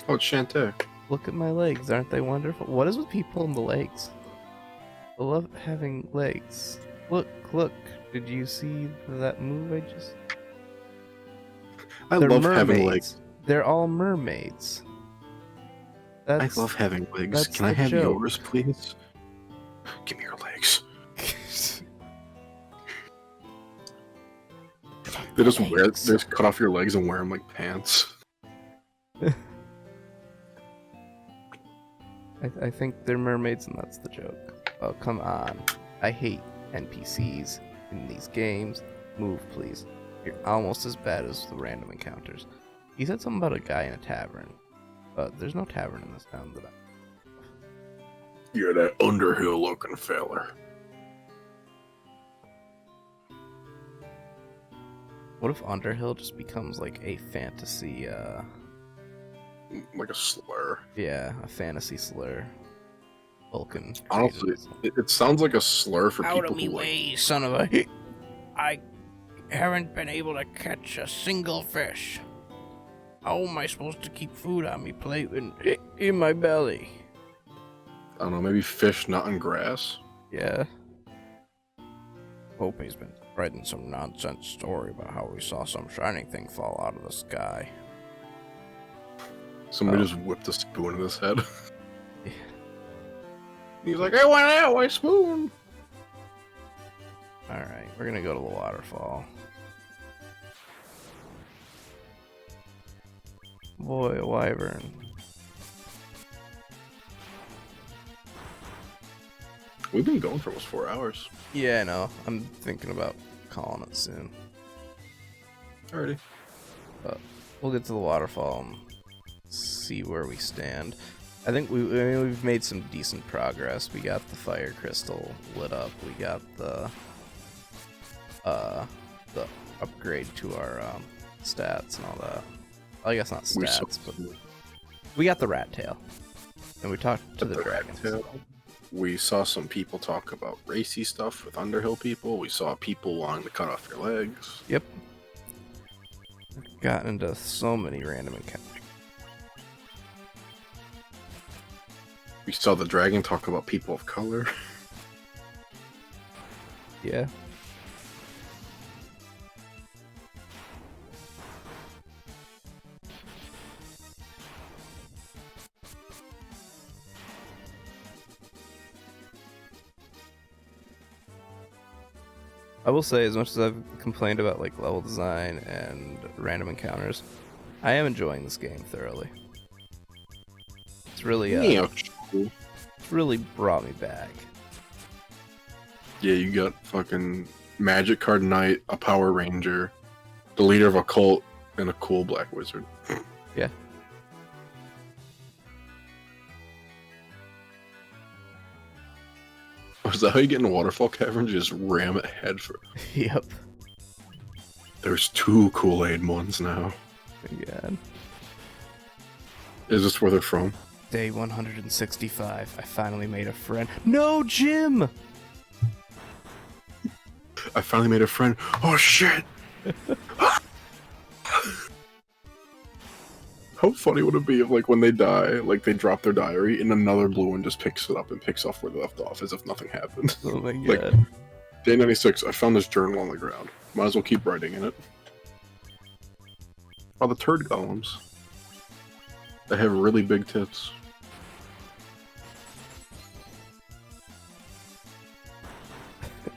Oh, it's Shantae. Look at my legs, aren't they wonderful? What is with people and the legs? I love having legs. Look, look. Did you see that move I just... I They're love having mermaids. legs. They're all mermaids. That's... I love having legs. that's Can I the have joke. yours, please? Give me your legs. They just wear. They just cut off your legs and wear them like pants. I think they're mermaids and that's the joke. Oh, come on. I hate NPCs in these games. Move, please. You're almost as bad as the random encounters. He said something about a guy in a tavern, but there's no tavern in this town that I... You're that Underhill looking feller. What if Underhill just becomes like a fantasy, Like a slur. yeah, a fantasy slur? Vulcan. Honestly, it sounds like a slur for Out people of me who like. way, son of a... I haven't been able to catch a single fish. How am I supposed to keep food on me plate in my belly? I don't know, maybe fish, nut, and grass. Yeah. Hope he's been spreading some nonsense story about how we saw some shining thing fall out of the sky. Somebody Oh. just whipped a spoon in his head. He's like, I went out, my spoon. Alright, we're gonna go to the waterfall. Boy, a wyvern. We've been going for almost 4 hours. Yeah, I know. I'm thinking about calling it soon. Alrighty. But we'll get to the waterfall and see where we stand. I think we've made some decent progress. We got the fire crystal lit up. We got the upgrade to our stats and all that. Well, I guess not We saw- stats, but we got the rat tail. And we talked to the dragons. We saw some people talk about racy stuff with Underhill people. We saw people wanting to cut off your legs. Yep. Got into so many random encounters. We saw the dragon talk about people of color. Yeah. I will say, as much as I've complained about like level design and random encounters, I am enjoying this game thoroughly. It's really, Yeah, it's really brought me back. yeah, you got fucking Magic Card Knight, a Power Ranger, the leader of a cult, and a cool black wizard. Yeah. Is that how you get in a waterfall cavern? You just ram it head for. Yep. There's 2 Kool-Aid ones now. Again. Is this where they're from? Day 165. I finally made a friend. No, Jim! I finally made a friend. Oh shit! How funny would it be if, like, when they die, like, they drop their diary and another blue one just picks it up and picks off where they left off as if nothing happened? Oh my Like- god. Day 96, I found this journal on the ground. Might as well keep writing in it. Oh, the turd golems. They have really big tits.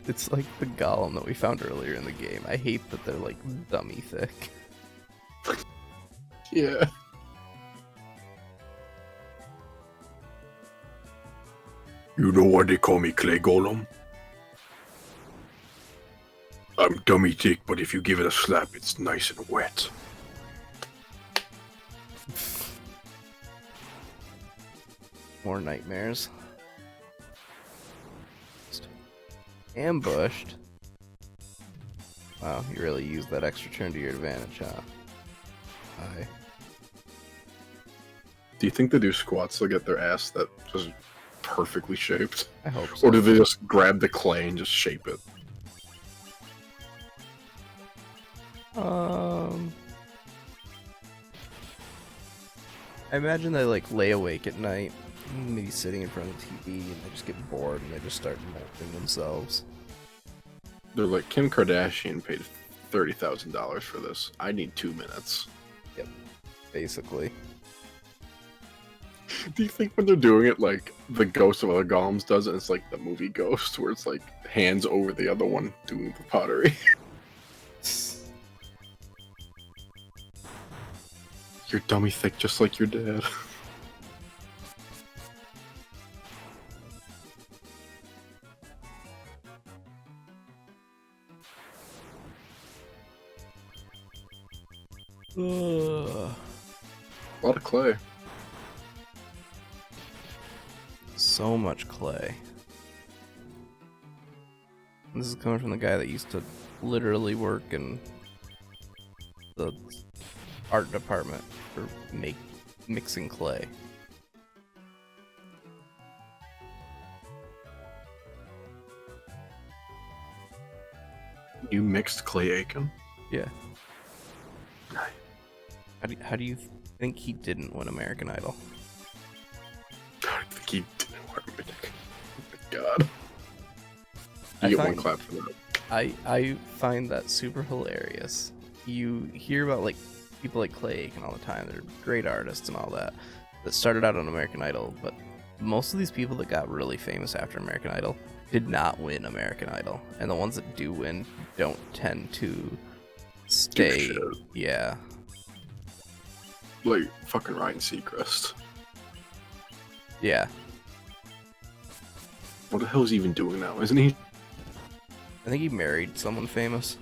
It's like the golem that we found earlier in the game. I hate that they're like dummy thick. Yeah. You know why they call me Clay Golem? I'm dummy thick, but if you give it a slap, it's nice and wet. More nightmares. Ambushed. Wow, you really used that extra turn to your advantage, huh? Aye. Do you think they do squats to get their ass that just perfectly shaped? I hope so. Or do they just grab the clay and just shape it? I imagine they like lay awake at night, maybe sitting in front of the TV, and they just get bored and they just start molting themselves. They're like, Kim Kardashian paid $30,000 for this. I need 2 minutes. Basically. Do you think when they're doing it, like, the ghost of other golems does it, it's like the movie Ghost, where it's like hands over the other one doing the pottery? You're dummy thick just like your dad. Ugh. A lot of clay. So much clay. This is coming from the guy that used to literally work in the art department for mixing clay. You mixed Clay Aiken? Yeah. Nice. How do you think he didn't win American Idol? I think he didn't want to make. Oh my god. I You get one find- clap for that. I find that super hilarious. You hear about like people like Clay Aiken all the time. They're great artists and all that started out on American Idol, but most of these people that got really famous after American Idol did not win American Idol, and the ones that do win don't tend to stay. shit. Yeah, Like fucking Ryan Seacrest. yeah. What the hell is he even doing now? Isn't he? I think he married someone famous.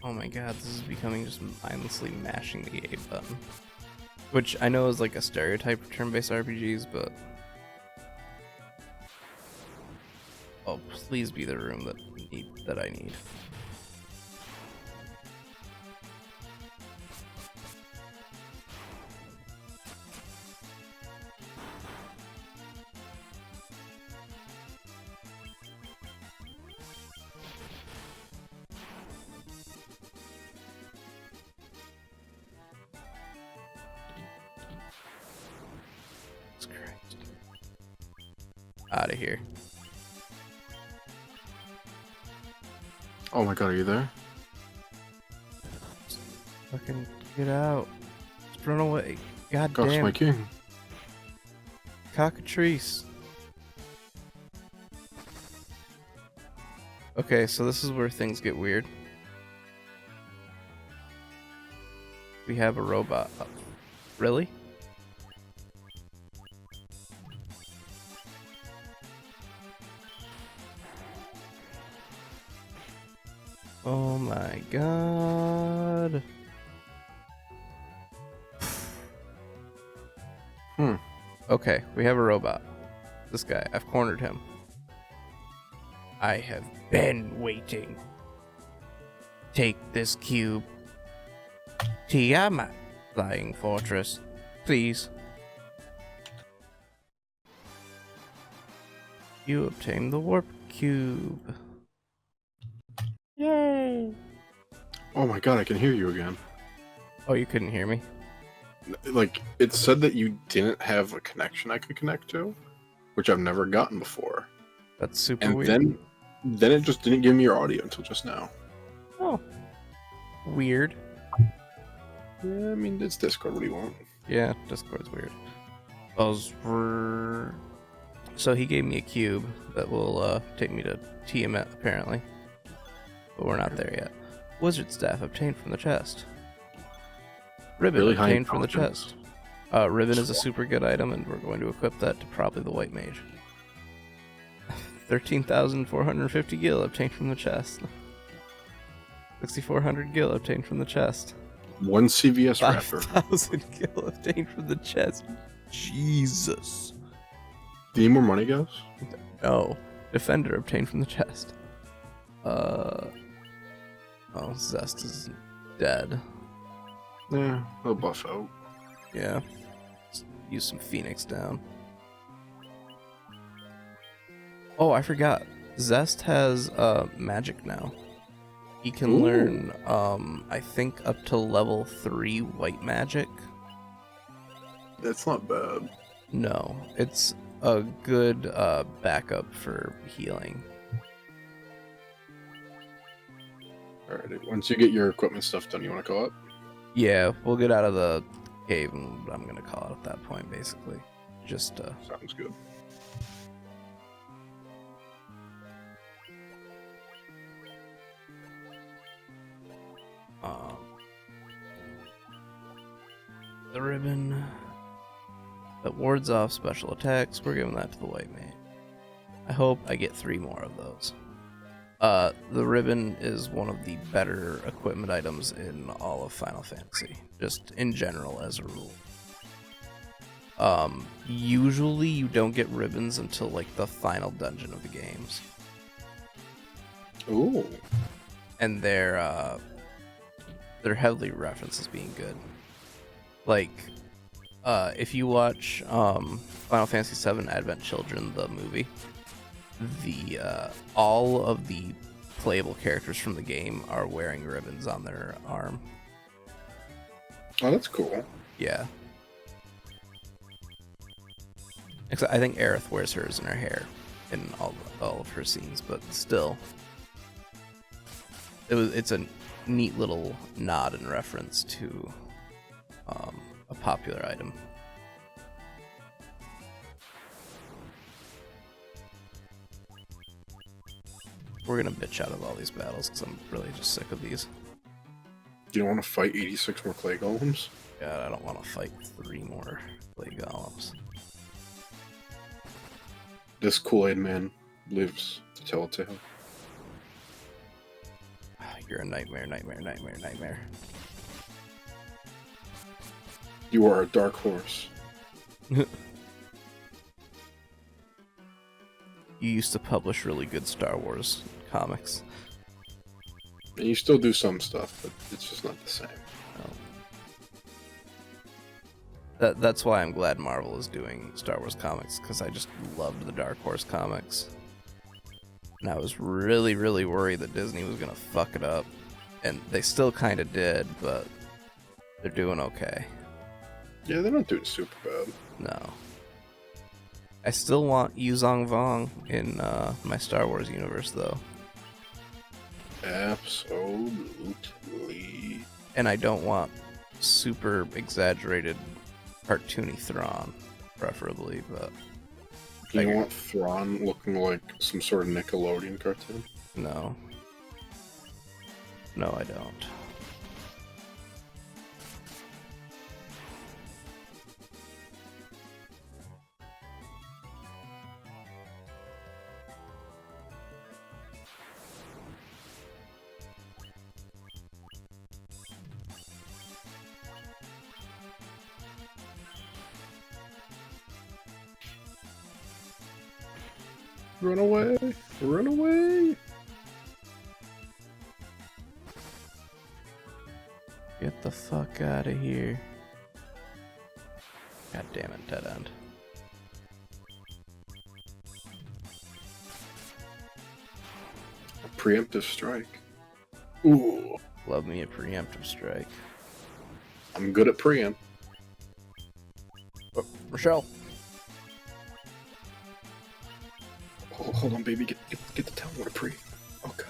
Oh my god, this is becoming just mindlessly mashing the A button. Which I know is like a stereotype for turn-based RPGs, but... Oh, please be the room that I need. Out of here. Oh my god, are you there? Fucking get out. Just run away. God Gus, damn. my king. Cockatrice. Okay, so this is where things get weird. We have a robot. Really? Oh my god. Okay, we have a robot. This guy, I've cornered him. I have been waiting. Take this cube. Tiamat, Flying Fortress, please. You obtained the warp cube. Yay! Oh my god, I can hear you again. Oh, you couldn't hear me? Like, it said that you didn't have a connection I could connect to, which I've never gotten before. That's super And weird. then it just didn't give me your audio until just now. Oh. Weird. Yeah, I mean, it's Discord, what do you want? Yeah, Discord's weird. Buzzword. So he gave me a cube that will take me to Tiamat, apparently. But we're not there yet. Wizard staff obtained from the chest. Ribbon Really high obtained from the intelligence. chest. Ribbon is a super good item, and we're going to equip that to probably the White Mage. 13,450 gil obtained from the chest. 6,400 gil obtained from the chest. One CVS wrapper. 5,000 gil obtained from the chest. Jesus. Do you need more money, guys? No. Defender obtained from the chest. Oh, Zest is dead. Yeah, he'll buff out. Yeah. Let's use some Phoenix down. Oh, I forgot. Zest has magic now. He can Ooh. learn, I think, up to level 3 white magic. That's not bad. No, it's a good backup for healing. Alright, once you get your equipment stuff done, you want to call it? Yeah, we'll get out of the cave, and I'm gonna call it at that point, basically. Just, Sounds good. the ribbon that wards off special attacks, we're giving that to the White Mage. I hope I get 3 more of those. The ribbon is one of the better equipment items in all of Final Fantasy, just in general as a rule. Usually you don't get ribbons until like the final dungeon of the games. Ooh. And they're heavily referenced as being good. Like, if you watch Final Fantasy VII Advent Children, the movie, all of the playable characters from the game are wearing ribbons on their arm. Oh, that's cool. Yeah. Except I think Aerith wears hers in her hair in all of her scenes, but still, it's a neat little nod and reference to a popular item. We're gonna bitch out of all these battles because I'm really just sick of these. Do you want to fight 86 more clay golems? God, I don't want to fight 3 more clay golems. This Kool-Aid man lives to tell a tale. You're a nightmare, nightmare, nightmare, nightmare. You are a dark horse. You used to publish really good Star Wars comics. And you still do some stuff, but it's just not the same. That's why I'm glad Marvel is doing Star Wars comics, because I just loved the Dark Horse comics. And I was really, really worried that Disney was going to fuck it up. And they still kind of did, but they're doing okay. Yeah, they're not doing super bad. No. I still want Yuzong Vong in my Star Wars universe, though. Absolutely. And I don't want super exaggerated cartoony Thrawn, preferably, but... You don't want Thrawn looking like some sort of Nickelodeon cartoon? No. No, I don't. Run away! Run away! Get the fuck out of here. God damn it, dead end. A preemptive strike. Ooh. Love me a preemptive strike. I'm good at preempt. Oh, Rochelle! Oh, hold on, baby. Get the teleporter pre. Oh, God.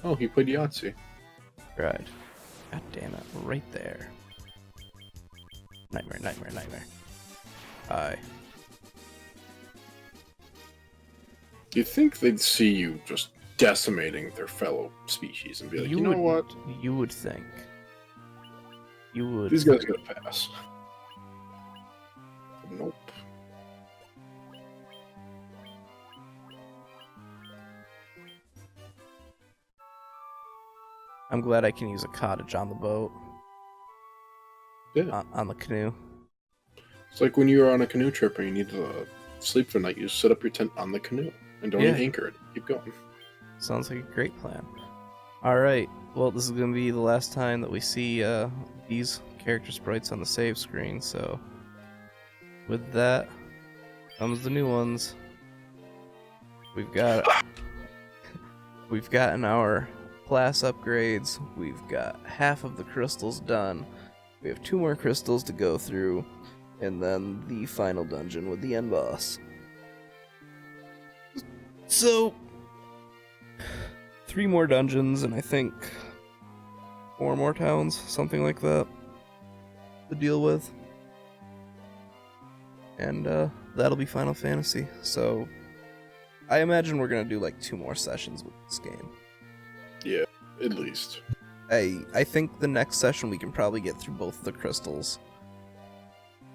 Oh, he played Yahtzee. Right. God damn it, right there. Nightmare, nightmare, nightmare. Aye. You'd think they'd see you just decimating their fellow species and be like, you know what? You would think. You would. These guys gotta pass. Nope. I'm glad I can use a cottage on the boat. Yeah. On the canoe. It's like when you're on a canoe trip and you need to sleep for the night, you just set up your tent on the canoe and don't even anchor it. Keep going. Sounds like a great plan. Alright, well, this is going to be the last time that we see these character sprites on the save screen, so with that comes the new ones. We've gotten our class upgrades, we've got half of the crystals done, we have 2 more crystals to go through, and then the final dungeon with the end boss. So, 3 more dungeons, and I think 4 more towns, something like that, to deal with. And that'll be Final Fantasy. So, I imagine we're gonna do like 2 more sessions with this game. Yeah, at least. I think the next session we can probably get through both the crystals.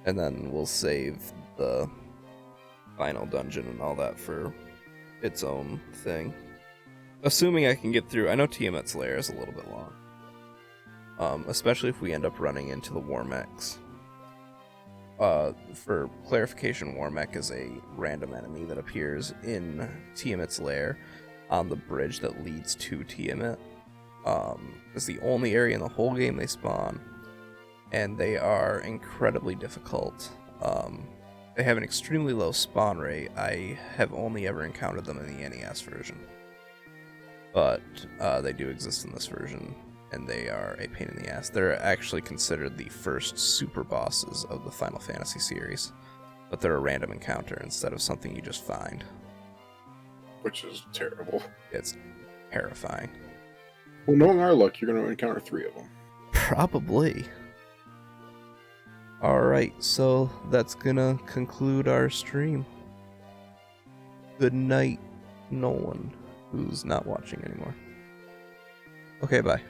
And then we'll save the final dungeon and all that for its own thing. Assuming I can get through. I know Tiamat's Lair is a little bit long. Especially if we end up running into the Warmechs. For clarification, Warmech is a random enemy that appears in Tiamat's Lair on the bridge that leads to Tiamat. It's the only area in the whole game they spawn, and they are incredibly difficult. They have an extremely low spawn rate. I have only ever encountered them in the NES version, but they do exist in this version, and they are a pain in the ass. They're actually considered the first super bosses of the Final Fantasy series, but they're a random encounter instead of something you just find. Which is terrible. It's terrifying. Well, knowing our luck, you're going to encounter 3 of them. Probably. Alright, so that's gonna conclude our stream. Good night, no one who's not watching anymore. Okay, bye.